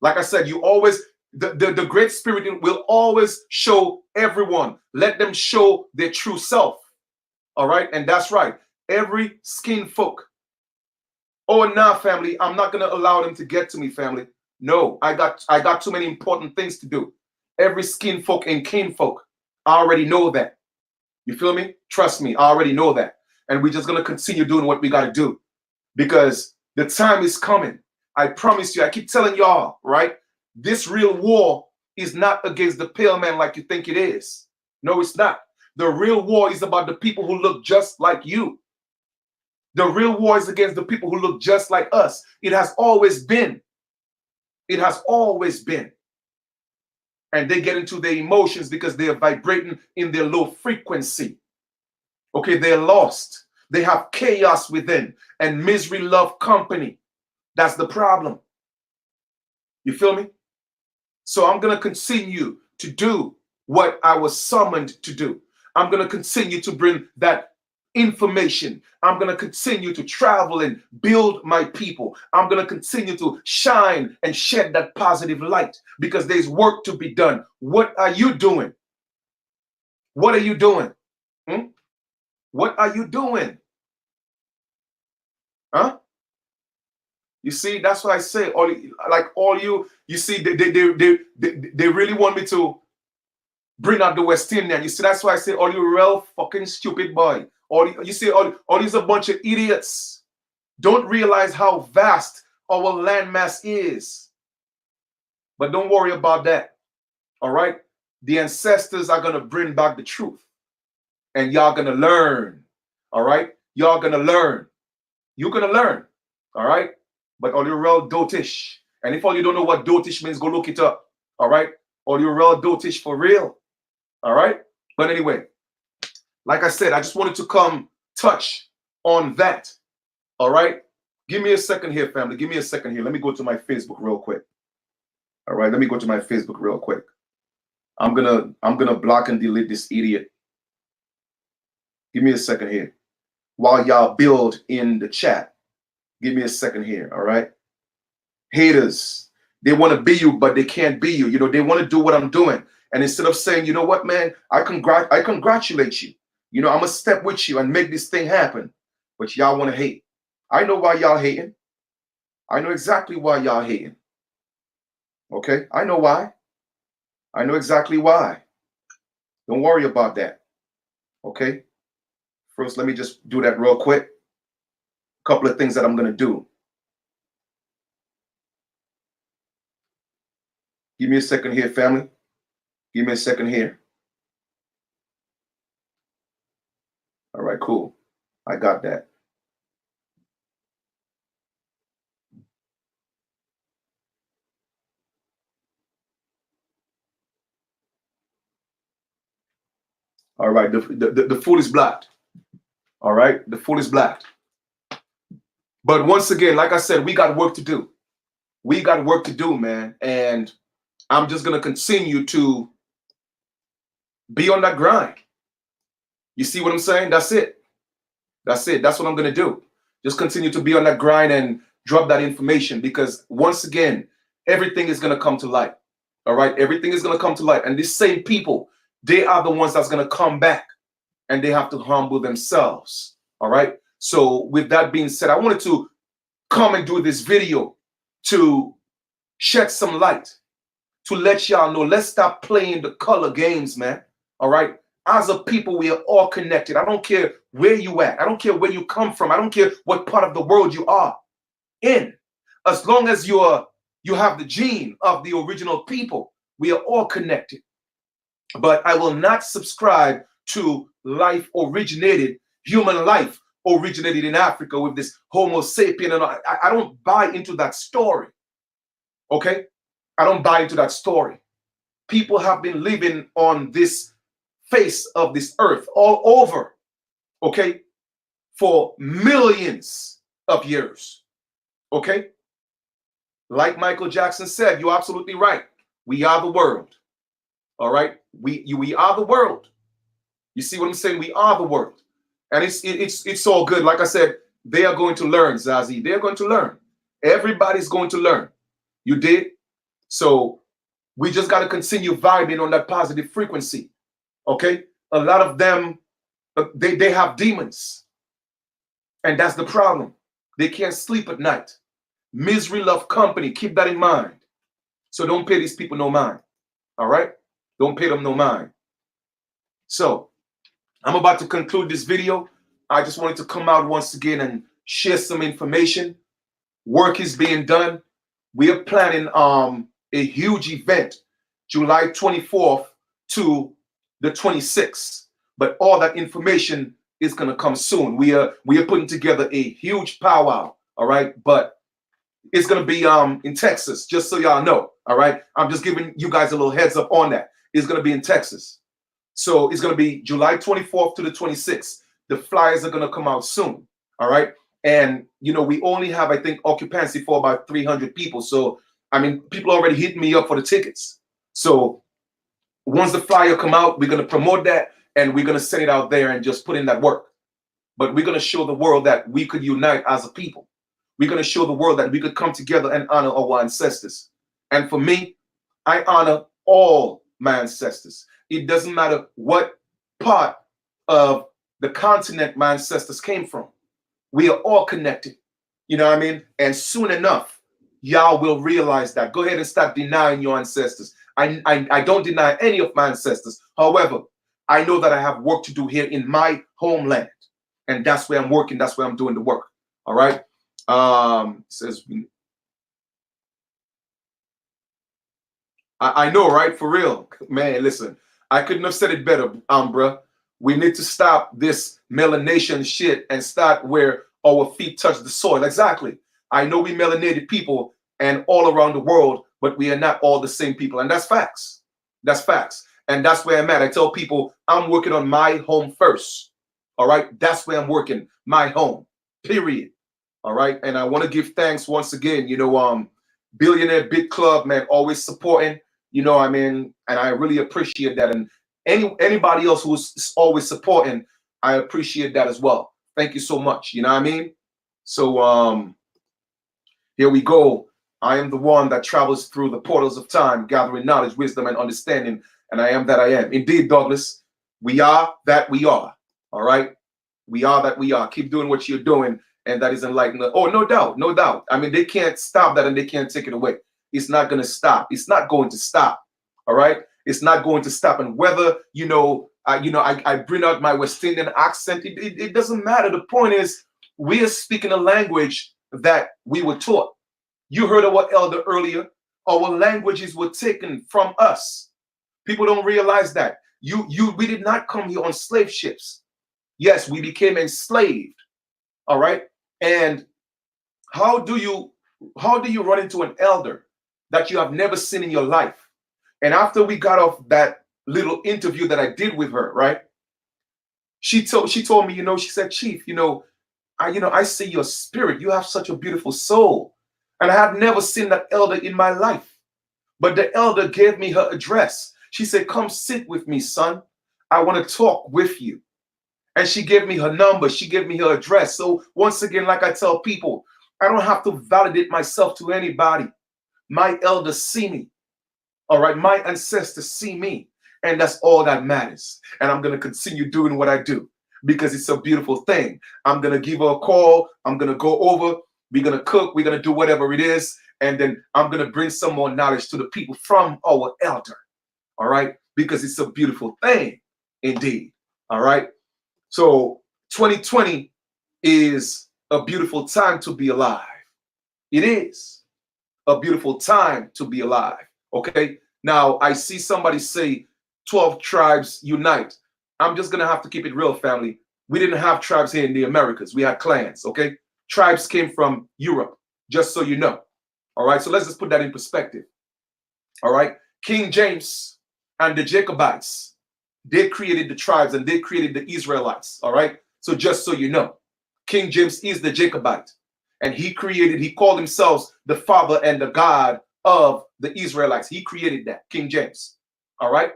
Like I said, you always the great spirit will always show everyone. Let them show their true self. All right, and that's right. Every skin folk. Oh, nah, family. I'm not gonna allow them to get to me, family. No, I got too many important things to do. Every skin folk and kin folk. I already know that. You feel me? Trust me, I already know that. And we're just going to continue doing what we got to do because the time is coming. I promise you, I keep telling y'all, right? This real war is not against the pale man like you think it is. No, it's not. The real war is about the people who look just like you. The real war is against the people who look just like us. It has always been. It has always been. And they get into their emotions because they are vibrating in their low frequency. Okay, they're lost. They have chaos within, and misery love company. That's the problem. You feel me? So I'm going to continue to do what I was summoned to do. I'm going to continue to bring that information. I'm going to continue to travel and build my people. I'm going to continue to shine and shed that positive light because there's work to be done. What are you doing? What are you doing? What are you doing? Huh? You see, that's why I say, all you see, they really want me to bring out the West Indian. You see, that's why I say, all you real fucking stupid boy. You see, all these a bunch of idiots don't realize how vast our landmass is. But don't worry about that. All right? The ancestors are going to bring back the truth. And y'all going to learn. All right? Y'all going to learn. You're going to learn. All right? But all you real dotish. And if all you don't know what dotish means, go look it up. All right? All you real dotish for real. All right? But anyway, like I said, I just wanted to come touch on that. All right? Give me a second here, family. Give me a second here. Let me go to my Facebook real quick. All right, let me go to my Facebook real quick. I'm gonna block and delete this idiot. Give me a second here. While y'all build in the chat. Give me a second here, all right? Haters, they want to be you, but they can't be you. You know, they want to do what I'm doing. And instead of saying, you know what, man, I congratulate you. You know, I'm going to step with you and make this thing happen. But y'all want to hate. I know why y'all hating. I know exactly why y'all hating. Okay? I know why. I know exactly why. Don't worry about that. Okay? First, let me just do that real quick. A couple of things that I'm going to do. Give me a second here, family. Give me a second here. All right, cool. I got that. All right, the fool is blacked. All right, the fool is blacked. But once again, like I said, we got work to do. We got work to do, man. And I'm just going to continue to be on that grind. You see what I'm saying? That's it. That's it. That's what I'm going to do. Just continue to be on that grind and drop that information because once again, everything is going to come to light. All right. Everything is going to come to light. And these same people, they are the ones that's going to come back. and they have to humble themselves. All right. So with that being said, I wanted to come and do this video to shed some light, to let y'all know, let's stop playing the color games, man. All right. As a people, we are all connected. I don't care where you at. I don't care where you come from. I don't care what part of the world you are in. As long as you have the gene of the original people, we are all connected. But I will not subscribe to human life originated in Africa with this Homo sapien. And I don't buy into that story. Okay? I don't buy into that story. People have been living on this face of this earth all over, okay, for millions of years. Okay? Like Michael Jackson said, you're absolutely right. We are the world. All right? We are the world. You see what I'm saying? We are the world. And it's all good. Like I said, they are going to learn, Zazie. They're going to learn. Everybody's going to learn. You did? So we just got to continue vibing on that positive frequency. Okay? A lot of them, they have demons. And that's the problem. They can't sleep at night. Misery love company. Keep that in mind. So don't pay these people no mind. All right? Don't pay them no mind. So I'm about to conclude this video. I just wanted to come out once again and share some information. Work is being done. We are planning a huge event, July 24th to the 26th. But all that information is going to come soon. We are putting together a huge powwow, all right? But it's going to be in Texas, just so y'all know, all right? I'm just giving you guys a little heads up on that. It's going to be in Texas. So it's going to be July 24th to the 26th. The flyers are going to come out soon, all right? And, you know, we only have, I think, occupancy for about 300 people. So, I mean, people already hit me up for the tickets. So once the flyer come out, we're going to promote that and we're going to send it out there and just put in that work. But we're going to show the world that we could unite as a people. We're going to show the world that we could come together and honor our ancestors. And for me, I honor all my ancestors. It doesn't matter what part of the continent my ancestors came from. We are all connected. You know what I mean? And soon enough, y'all will realize that. Go ahead and start denying your ancestors. I don't deny any of my ancestors. However, I know that I have work to do here in my homeland. And that's where I'm working. That's where I'm doing the work. All right? Says, I know, right? For real. Man, listen. I couldn't have said it better, bruh. We need to stop this melanation shit and start where our feet touch the soil. Exactly. I know we melanated people and all around the world, but we are not all the same people. And that's facts. That's facts. And that's where I'm at. I tell people I'm working on my home first. All right. That's where I'm working. My home. Period. All right. And I want to give thanks once again. You know, Billionaire Big Club, man, always supporting. You know, I mean, and I really appreciate that. And anybody else who's always supporting, I appreciate that as well. Thank you so much. You know what I mean? So here we go. I am the one that travels through the portals of time, gathering knowledge, wisdom, and understanding. And I am that I am. Indeed, Douglas, we are that we are. All right? We are that we are. Keep doing what you're doing. And that is enlightenment. Oh, no doubt. No doubt. I mean, they can't stop that and they can't take it away. It's not going to stop. It's not going to stop. All right? It's not going to stop. And whether, I bring out my West Indian accent, it doesn't matter. The point is, we are speaking a language that we were taught. You heard our elder earlier. Our languages were taken from us. People don't realize that. We did not come here on slave ships. Yes, we became enslaved. All right? And how do you run into an elder that you have never seen in your life? And after we got off that little interview that I did with her, right? She told me, she said, Chief, I see your spirit. You have such a beautiful soul. And I had never seen that elder in my life. But the elder gave me her address. She said, come sit with me, son. I want to talk with you. And she gave me her number. She gave me her address. So once again, like I tell people, I don't have to validate myself to anybody. My elders see me. All right. My ancestors see me. And that's all that matters. And I'm going to continue doing what I do because it's a beautiful thing. I'm going to give her a call. I'm going to go over. We're going to cook. We're going to do whatever it is. And then I'm going to bring some more knowledge to the people from our elder. All right. Because it's a beautiful thing indeed. All right. So 2020 is a beautiful time to be alive. It is a beautiful time to be alive. Okay. Now I see somebody say 12 tribes unite. I'm just going to have to keep it real, family. We didn't have tribes here in the Americas. We had clans. Okay. Tribes came from Europe, just so you know. All right. So let's just put that in perspective. All right. King James and the Jacobites, they created the tribes and they created the Israelites. All right. So just so you know, King James is the Jacobite. And he called himself the father and the God of the Israelites. He created that, King James. All right.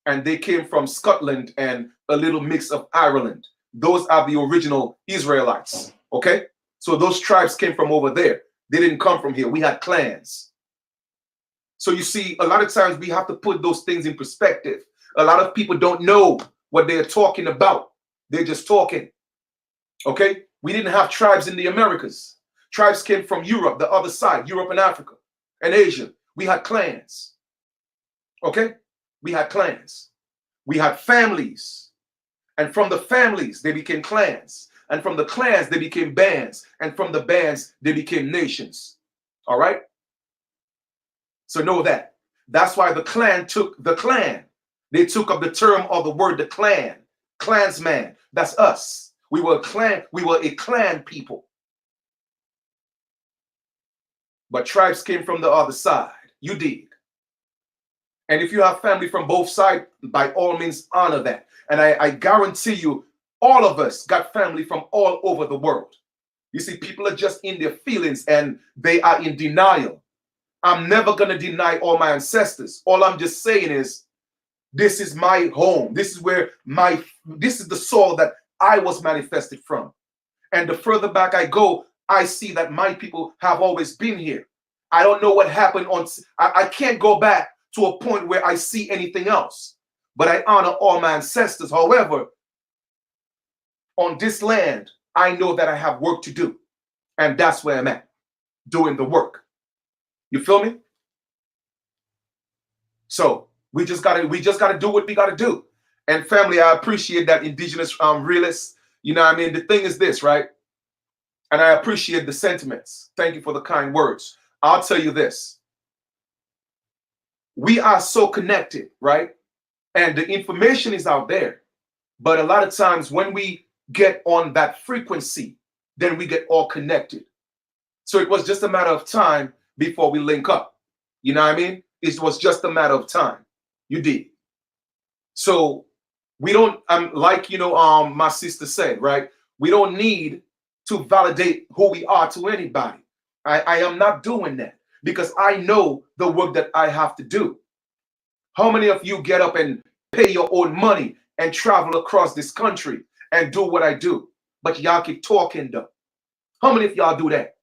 And they came from Scotland and a little mix of Ireland. Those are the original Israelites. Okay. So those tribes came from over there. They didn't come from here. We had clans. So you see, a lot of times we have to put those things in perspective. A lot of people don't know what they're talking about. They're just talking. Okay. We didn't have tribes in the Americas. Tribes came from Europe, the other side, Europe and Africa and Asia. We had clans. Okay. We had clans. We had families. And from the families, they became clans. And from the clans, they became bands. And from the bands, they became nations. All right. So know that. That's why the clan took the clan. They took up the term or the word the clan. Clansman. That's us. We were a clan. We were a clan people. But tribes came from the other side. You did. And if you have family from both sides, by all means, honor that. And I guarantee you, all of us got family from all over the world. You see, people are just in their feelings and they are in denial. I'm never going to deny all my ancestors. All I'm just saying is, this is my home. This is where this is the soul that I was manifested from. And the further back I go, I see that my people have always been here. I don't know what happened I can't go back to a point where I see anything else. But I honor all my ancestors. However, on this land, I know that I have work to do. And that's where I'm at, doing the work. You feel me? So we just gotta do what we gotta do. And family, I appreciate that indigenous realist. You know what I mean? The thing is this, right? And I appreciate the sentiments. Thank you for the kind words. I'll tell you this. We are so connected, right? And the information is out there. But a lot of times when we get on that frequency, then we get all connected. So it was just a matter of time before we link up. You know what I mean? It was just a matter of time. You did. So we don't, like, my sister said, right? We don't need to validate who we are to anybody. I am not doing that because I know the work that I have to do. How many of you get up and pay your own money and travel across this country and do what I do? But y'all keep talking though. How many of y'all do that?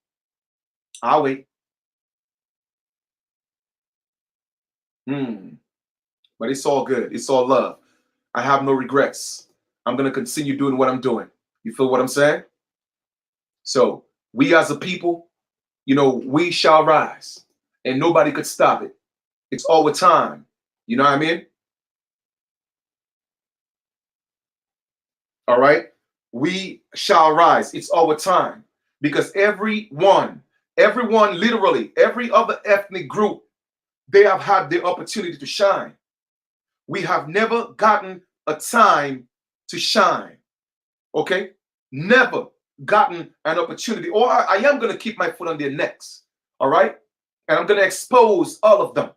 I'll wait. But it's all good. It's all love. I have no regrets. I'm going to continue doing what I'm doing. You feel what I'm saying? So we as a people, we shall rise and nobody could stop it. It's our time. You know what I mean? All right. We shall rise. It's our time because everyone, literally every other ethnic group, they have had the opportunity to shine. We have never gotten a time to shine. Okay? Never gotten an opportunity. Or I am going to keep my foot on their necks. All right? And I'm going to expose all of them.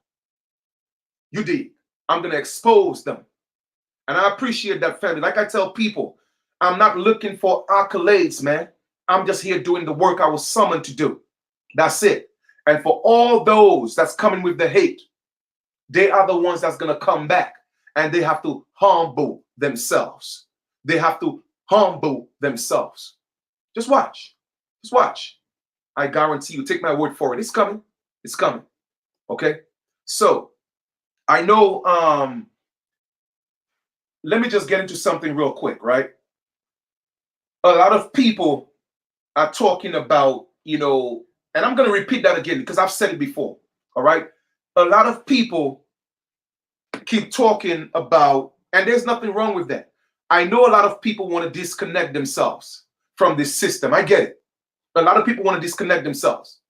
You did. I'm going to expose them. And I appreciate that, family. Like I tell people, I'm not looking for accolades, man. I'm just here doing the work I was summoned to do. That's it. And for all those that's coming with the hate, they are the ones that's going to come back and they have to humble themselves. They have to humble themselves. Just watch. Just watch. I guarantee you, take my word for it. It's coming. It's coming. Okay? So I know let me just get into something real quick, right? A lot of people are talking about, and I'm going to repeat that again because I've said it before. All right. A lot of people keep talking about, and there's nothing wrong with that. I know a lot of people want to disconnect themselves from this system. I get it. A lot of people want to disconnect themselves,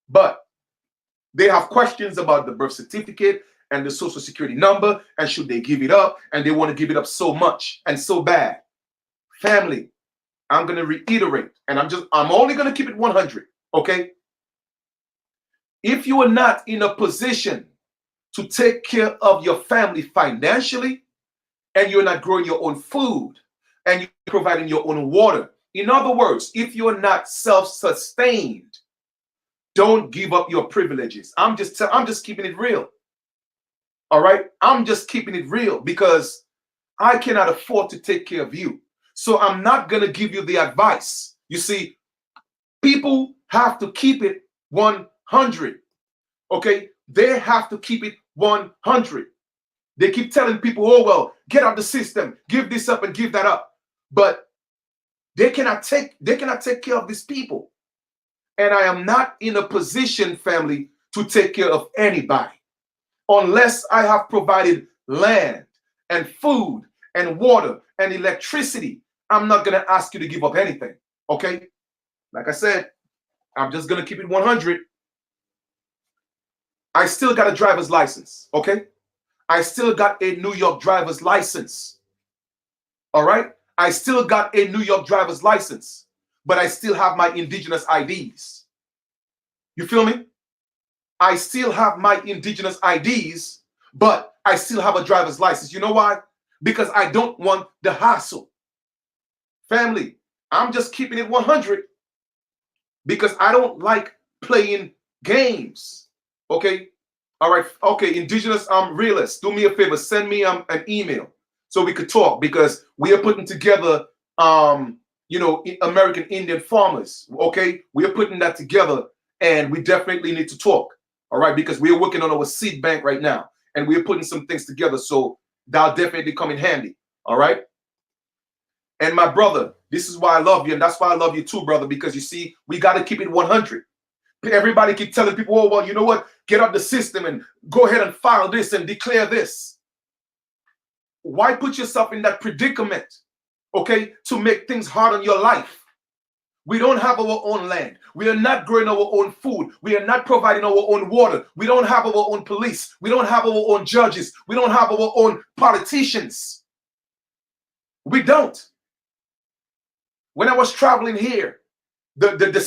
but they have questions about the birth certificate and the social security number, and should they give it up? And they want to give it up so much and so bad. Family, I'm going to reiterate, and I'm only going to keep it 100, okay? If you are not in a position to take care of your family financially, and you're not growing your own food, and you're providing your own water, in other words, if you're not self-sustained, don't give up your privileges. I'm just keeping it real. All right? I'm just keeping it real because I cannot afford to take care of you. So I'm not going to give you the advice. You see, people have to keep it 100. Okay? They have to keep it 100. They keep telling people, oh, well, get out the system, give this up and give that up. But they cannot take care of these people. And I am not in a position, family, to take care of anybody unless I have provided land and food and water and electricity. I'm not going to ask you to give up anything. Okay? Like I said, I'm just going to keep it 100. I still got a driver's license. Okay? I still got a New York driver's license. All right? I still got a New York driver's license, but I still have my indigenous IDs. You feel me? I still have my indigenous IDs, but I still have a driver's license. You know why? Because I don't want the hassle. Family, I'm just keeping it 100 because I don't like playing games. Okay? All right. Okay, indigenous realists, do me a favor, send me an email so we could talk because we are putting together American Indian farmers. Okay, we are putting that together and we definitely need to talk. All right, because we are working on our seed bank right now and we are putting some things together, so that'll definitely come in handy. All right. And my brother, this is why I love you, and that's why I love you too, brother, because you see, we got to keep it 100. Everybody keep telling people, oh, well, you know what? Get out the system and go ahead and file this and declare this. Why put yourself in that predicament, okay, to make things hard on your life? We don't have our own land. We are not growing our own food. We are not providing our own water. We don't have our own police. We don't have our own judges. We don't have our own politicians. We don't. When I was traveling here, the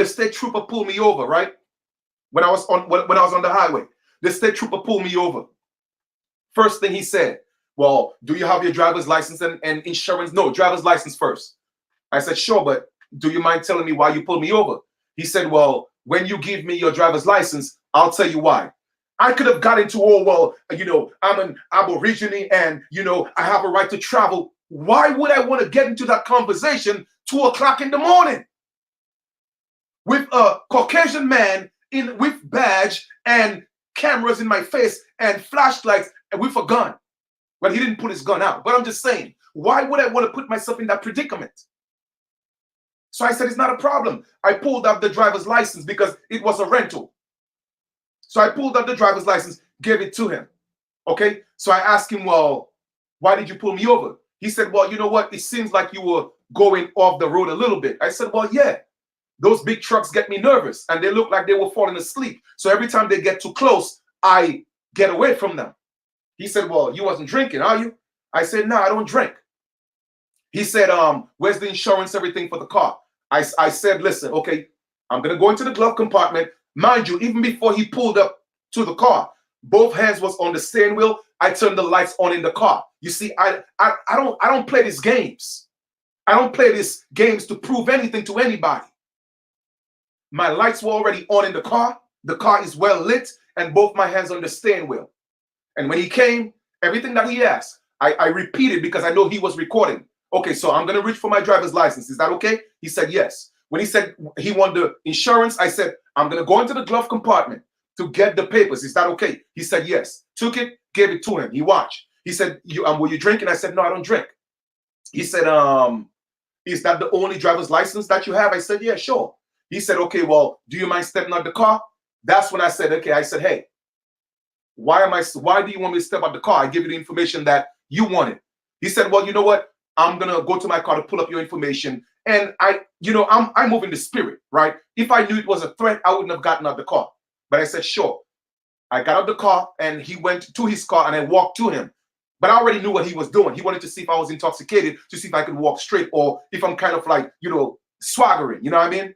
state trooper pulled me over, right? When I was on the highway, the state trooper pulled me over. First thing he said, well, do you have your driver's license and insurance? No, driver's license first. I said, sure, but do you mind telling me why you pulled me over? He said, well, when you give me your driver's license, I'll tell you why. I could have got into, oh, well, I'm an Aborigine and, I have a right to travel. Why would I want to get into that conversation 2 o'clock in the morning with a Caucasian man with badge and cameras in my face and flashlights and with a gun? Well, he didn't put his gun out, but I'm just saying, why would I want to put myself in that predicament? So I said, it's not a problem. I pulled up the driver's license because it was a rental. So I pulled up the driver's license, gave it to him. Okay. So I asked him, well, why did you pull me over? He said, well, you know what? It seems like you were going off the road a little bit. I said, well, yeah, those big trucks get me nervous and they look like they were falling asleep. So every time they get too close, I get away from them. He said, well, you wasn't drinking, are you? I said, no, I don't drink. He said, where's the insurance, everything for the car? I said, listen, okay, I'm going to go into the glove compartment. Mind you, even before he pulled up to the car, both hands was on the steering wheel. I turned the lights on in the car. You see, I don't play these games. I don't play these games to prove anything to anybody. My lights were already on in the car. The car is well lit and both my hands on the steering wheel. And when he came, everything that he asked, I repeated because I know he was recording. Okay, so I'm going to reach for my driver's license. Is that okay? He said yes. When he said he wanted the insurance, I said, I'm going to go into the glove compartment to get the papers. Is that okay? He said yes. Took it, gave it to him. He watched. He said, were you drinking? I said, no, I don't drink. He said, is that the only driver's license that you have? I said, yeah, sure. He said, okay, well, do you mind stepping out the car? That's when I said, okay. I said, hey, why do you want me to step out the car? I give you the information that you wanted. He said, well, you know what? I'm going to go to my car to pull up your information. And I'm moving the spirit, right? If I knew it was a threat, I wouldn't have gotten out the car. But I said, sure. I got out the car and he went to his car and I walked to him. But I already knew what he was doing. He wanted to see if I was intoxicated, to see if I could walk straight, or if I'm kind of like, swaggering, you know what I mean?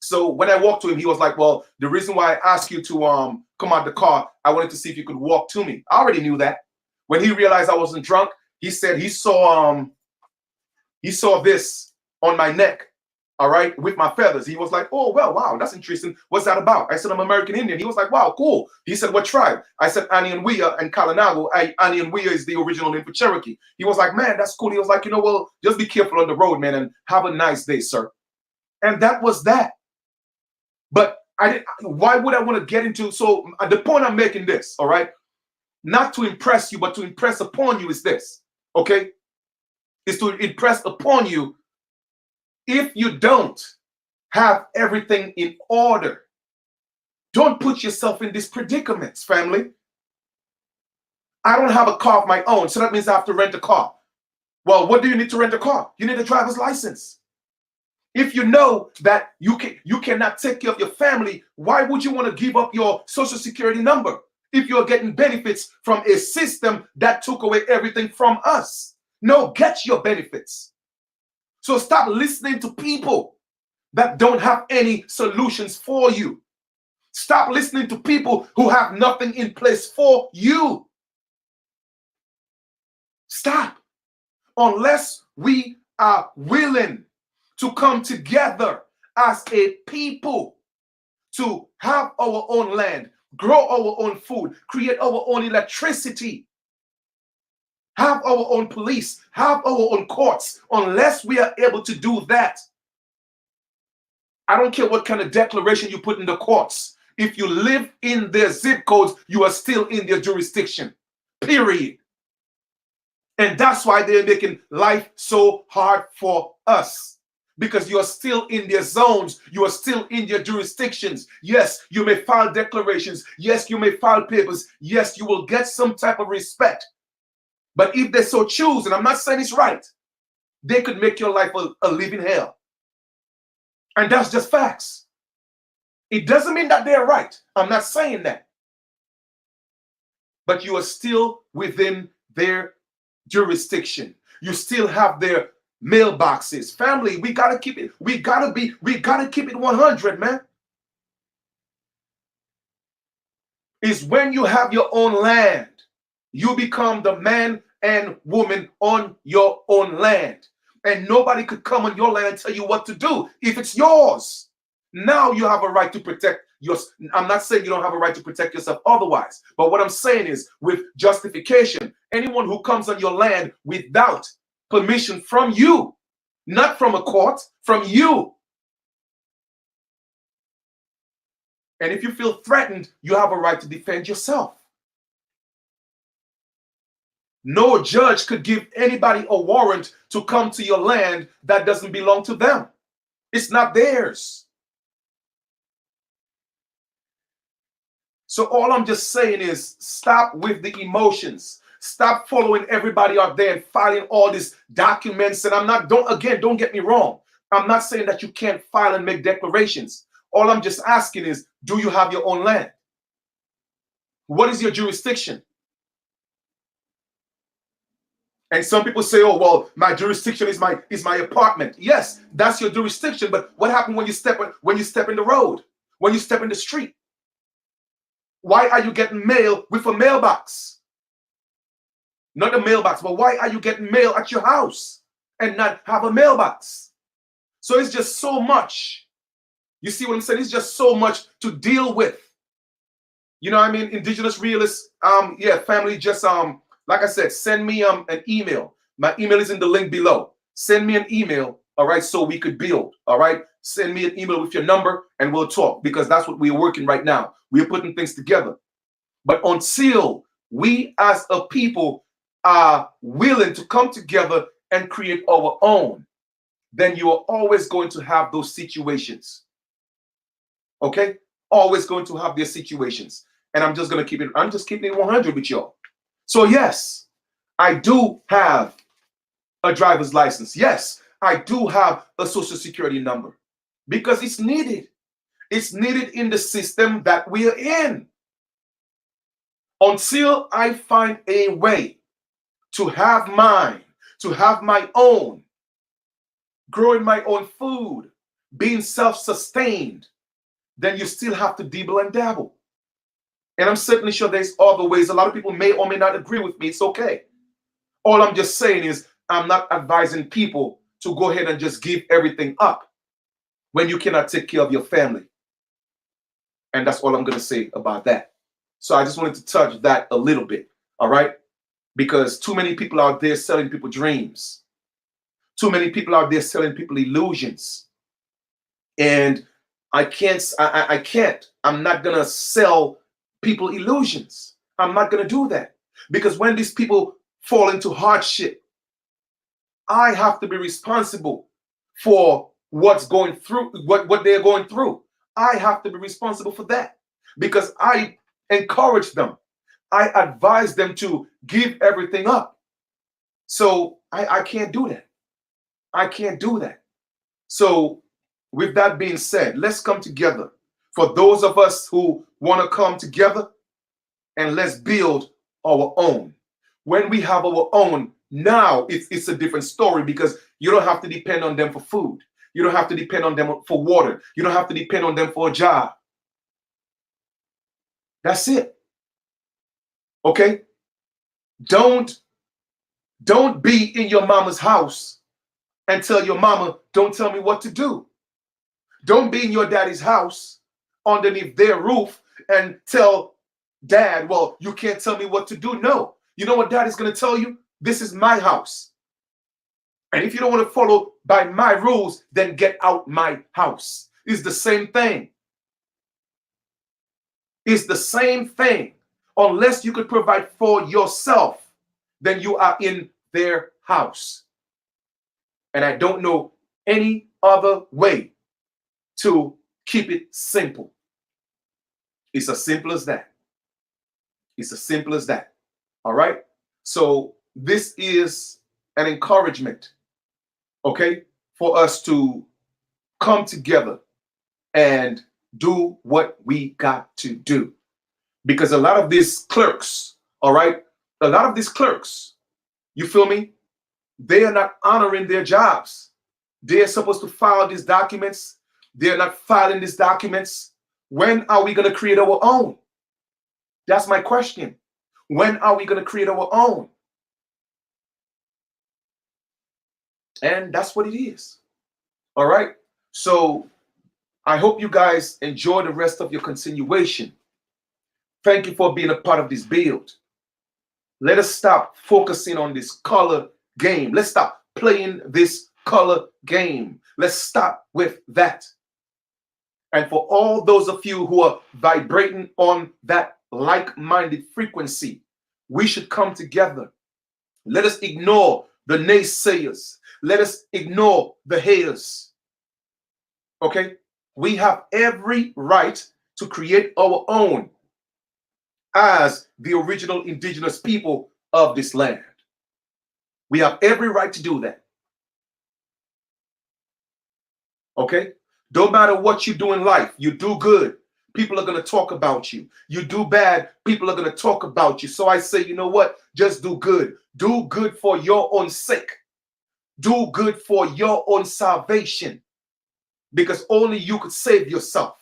So when I walked to him, he was like, well, the reason why I asked you to come out the car, I wanted to see if you could walk to me. I already knew that. When he realized I wasn't drunk, he said he saw this on my neck, all right, with my feathers. He was like, oh, well, wow, that's interesting. What's that about? I said, I'm American Indian. He was like, wow, cool. He said, what tribe? I said, Anianwea and Kalinago. Anianwea is the original name for Cherokee. He was like, man, that's cool. He was like, well, just be careful on the road, man, and have a nice day, sir. And that was that. But why would I want to get into, so the point I'm making this, all right, not to impress you, but to impress upon you is this, okay, is to impress upon you, if you don't have everything in order, don't put yourself in these predicaments, family. I don't have a car of my own, so that means I have to rent a car. Well, what do you need to rent a car? You need a driver's license. If you know that you cannot take care of your family, why would you want to give up your social security number if you're getting benefits from a system that took away everything from us? No, get your benefits. So stop listening to people that don't have any solutions for you. Stop listening to people who have nothing in place for you. Stop. Unless we are willing to come together as a people to have our own land, grow our own food, create our own electricity, have our own police, have our own courts. Unless we are able to do that, I don't care what kind of declaration you put in the courts. If you live in their zip codes, you are still in their jurisdiction, period. And that's why they're making life so hard for us, because you are still in their zones. You are still in their jurisdictions. Yes, you may file declarations. Yes, you may file papers. Yes, you will get some type of respect. But if they so choose, and I'm not saying it's right, they could make your life a living hell. And that's just facts. It doesn't mean that they're right. I'm not saying that. But you are still within their jurisdiction. You still have their mailboxes. Family, we gotta keep it. We gotta keep it 100, man. Is when you have your own land, you become the man and woman on your own land. And nobody could come on your land and tell you what to do if it's yours. Now you have a right to protect yours. I'm not saying you don't have a right to protect yourself otherwise. But what I'm saying is, with justification, anyone who comes on your land without permission from you, not from a court, from you. And if you feel threatened, you have a right to defend yourself. No judge could give anybody a warrant to come to your land that doesn't belong to them. It's not theirs. So all I'm just saying is, stop with the emotions. Stop following everybody out there and filing all these documents. And don't get me wrong. I'm not saying that you can't file and make declarations. All I'm just asking is, do you have your own land? What is your jurisdiction? And some people say, oh, well, my jurisdiction is my apartment. Yes, that's your jurisdiction. But what happens when you step in the road, when you step in the street? Why are you getting mail with a mailbox? Not a mailbox, but why are you getting mail at your house and not have a mailbox? So it's just so much. You see what I'm saying? It's just so much to deal with. You know what I mean? Indigenous realists, family, just like I said, send me an email. My email is in the link below. Send me an email, all right, so we could build, all right? Send me an email with your number and we'll talk, because that's what we're working right now. We're putting things together. But until we as a people are willing to come together and create our own, then you are always going to have those situations. Okay? Always going to have these situations. And I'm just keeping it 100 with y'all. So, yes, I do have a driver's license. Yes, I do have a social security number because it's needed. It's needed in the system that we are in. Until I find a way to have mine, to have my own, growing my own food, being self-sustained, then you still have to dibble and dabble. And I'm certainly sure there's other ways. A lot of people may or may not agree with me. It's okay. All I'm just saying is I'm not advising people to go ahead and just give everything up when you cannot take care of your family. And that's all I'm going to say about that. So I just wanted to touch that a little bit. All right. Because too many people out there selling people dreams. Too many people out there selling people illusions. And I can't. I'm not going to sell people illusions. I'm not going to do that. Because when these people fall into hardship, I have to be responsible for what's going through, what they're going through. I have to be responsible for that because I encourage them. I advise them to give everything up. So I can't do that. I can't do that. So with that being said, let's come together. For those of us who want to come together and let's build our own. When we have our own, now it's a different story because you don't have to depend on them for food. You don't have to depend on them for water. You don't have to depend on them for a job. That's it. Okay? Don't be in your mama's house and tell your mama, don't tell me what to do. Don't be in your daddy's house underneath their roof and tell dad, well, you can't tell me what to do. No. You know what daddy's going to tell you? This is my house. And if you don't want to follow by my rules, then get out my house. It's the same thing. It's the same thing. Unless you could provide for yourself, then you are in their house. And I don't know any other way to keep it simple. It's as simple as that. It's as simple as that. All right? So this is an encouragement, okay, for us to come together and do what we got to do. Because a lot of these clerks, all right, a lot of these clerks, you feel me? They are not honoring their jobs. They're supposed to file these documents. They're not filing these documents. When are we going to create our own? That's my question. When are we going to create our own? And that's what it is. All right. So I hope you guys enjoy the rest of your continuation. Thank you for being a part of this build. Let us stop focusing on this color game. Let's stop playing this color game. Let's stop with that. And for all those of you who are vibrating on that like-minded frequency, we should come together. Let us ignore the naysayers. Let us ignore the haters. Okay? We have every right to create our own as the original indigenous people of this land. We have every right to do that. Okay? Don't matter what you do in life, you do good, people are going to talk about you. You do bad, people are going to talk about you. So I say, you know what? Just do good. Do good for your own sake. Do good for your own salvation. Because only you could save yourself.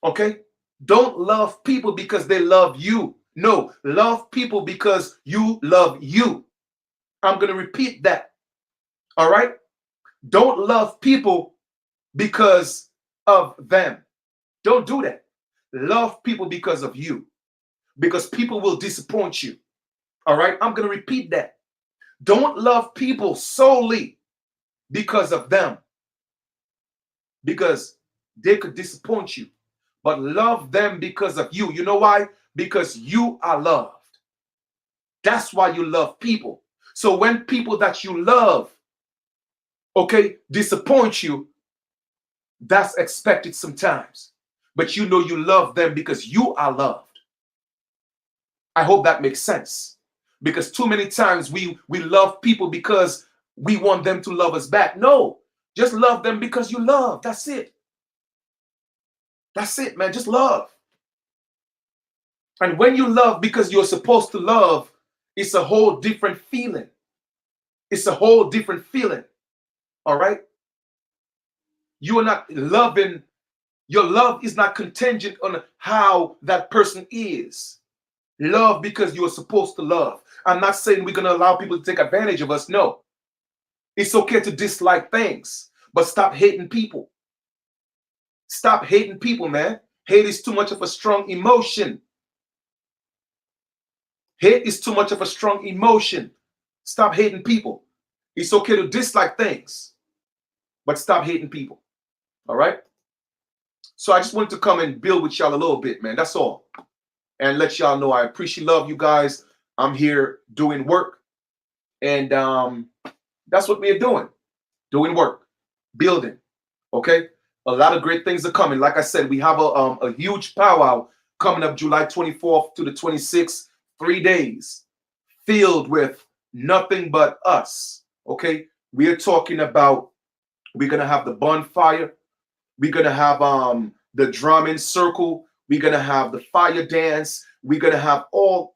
Okay? Don't love people because they love you. No, love people because you love you. I'm going to repeat that. All right? Don't love people because of them. Don't do that. Love people because of you. Because people will disappoint you. All right? I'm going to repeat that. Don't love people solely because of them. Because they could disappoint you. But love them because of you. You know why? Because you are loved. That's why you love people. So when people that you love, okay, disappoint you, that's expected sometimes. But you know you love them because you are loved. I hope that makes sense. Because too many times we love people because we want them to love us back. No, just love them because you love. That's it. That's it, man. Just love. And when you love because you're supposed to love, it's a whole different feeling. It's a whole different feeling. All right? You are not loving, your love is not contingent on how that person is. Love because you are supposed to love. I'm not saying we're going to allow people to take advantage of us. No. It's okay to dislike things, but stop hating people. Stop hating people, man. Hate is too much of a strong emotion. Hate is too much of a strong emotion. Stop hating people. It's okay to dislike things, but stop hating people. All right? So I just wanted to come and build with y'all a little bit, man. That's all. And let y'all know I appreciate, love you guys. I'm here doing work. And that's what we're doing work, building. Okay? A lot of great things are coming. Like I said, we have a huge powwow coming up July 24th to the 26th, 3 days filled with nothing but us. Okay? We are talking about, we're going to have the bonfire. We're going to have the drumming circle. We're going to have the fire dance. We're going to have all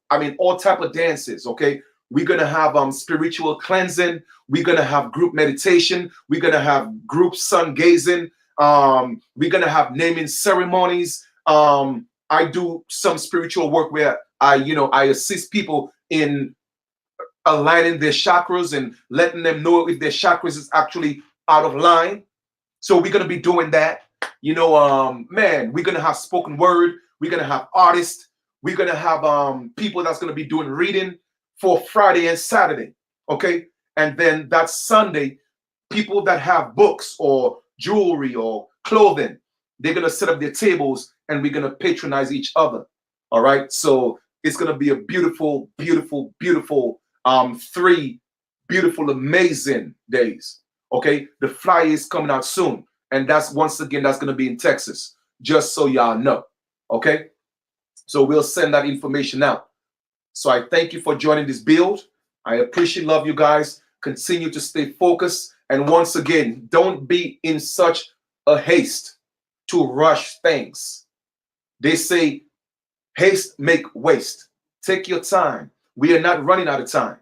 type of dances. Okay? We're going to have spiritual cleansing. We're going to have group meditation. We're going to have group sun gazing. We're going to have naming ceremonies. I do some spiritual work where I assist people in aligning their chakras and letting them know if their chakras is actually out of line. So we're going to be doing that. Man, we're going to have spoken word. We're going to have artists. We're going to have people that's going to be doing reading for Friday and Saturday. Okay. And then that Sunday, people that have books or jewelry or clothing, they're going to set up their tables and we're going to patronize each other. All right. So it's going to be a beautiful, beautiful, beautiful 3 beautiful, amazing days. Okay. The flyer is coming out soon. And that's once again, that's going to be in Texas, just so y'all know. Okay. So we'll send that information out. So I thank you for joining this build. I appreciate, love you guys. Continue to stay focused. And once again, don't be in such a haste to rush things. They say haste make waste. Take your time. We are not running out of time.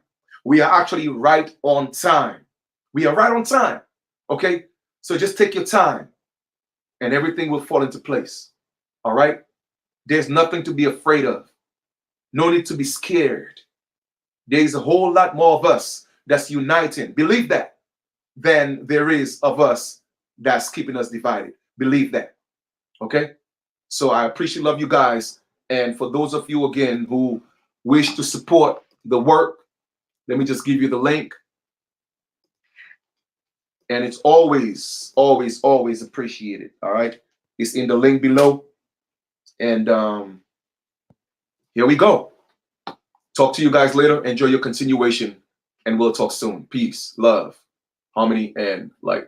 We are actually right on time. We are right on time. Okay? So just take your time and everything will fall into place. All right? There's nothing to be afraid of. No need to be scared. There's a whole lot more of us that's uniting. Believe that. Than there is of us that's keeping us divided. Believe that. Okay? So I appreciate, love you guys. And for those of you again who wish to support the work, let me just give you the link. And it's always, always, always appreciated. All right. It's in the link below. And here we go. Talk to you guys later. Enjoy your continuation. And we'll talk soon. Peace, love, harmony, and light.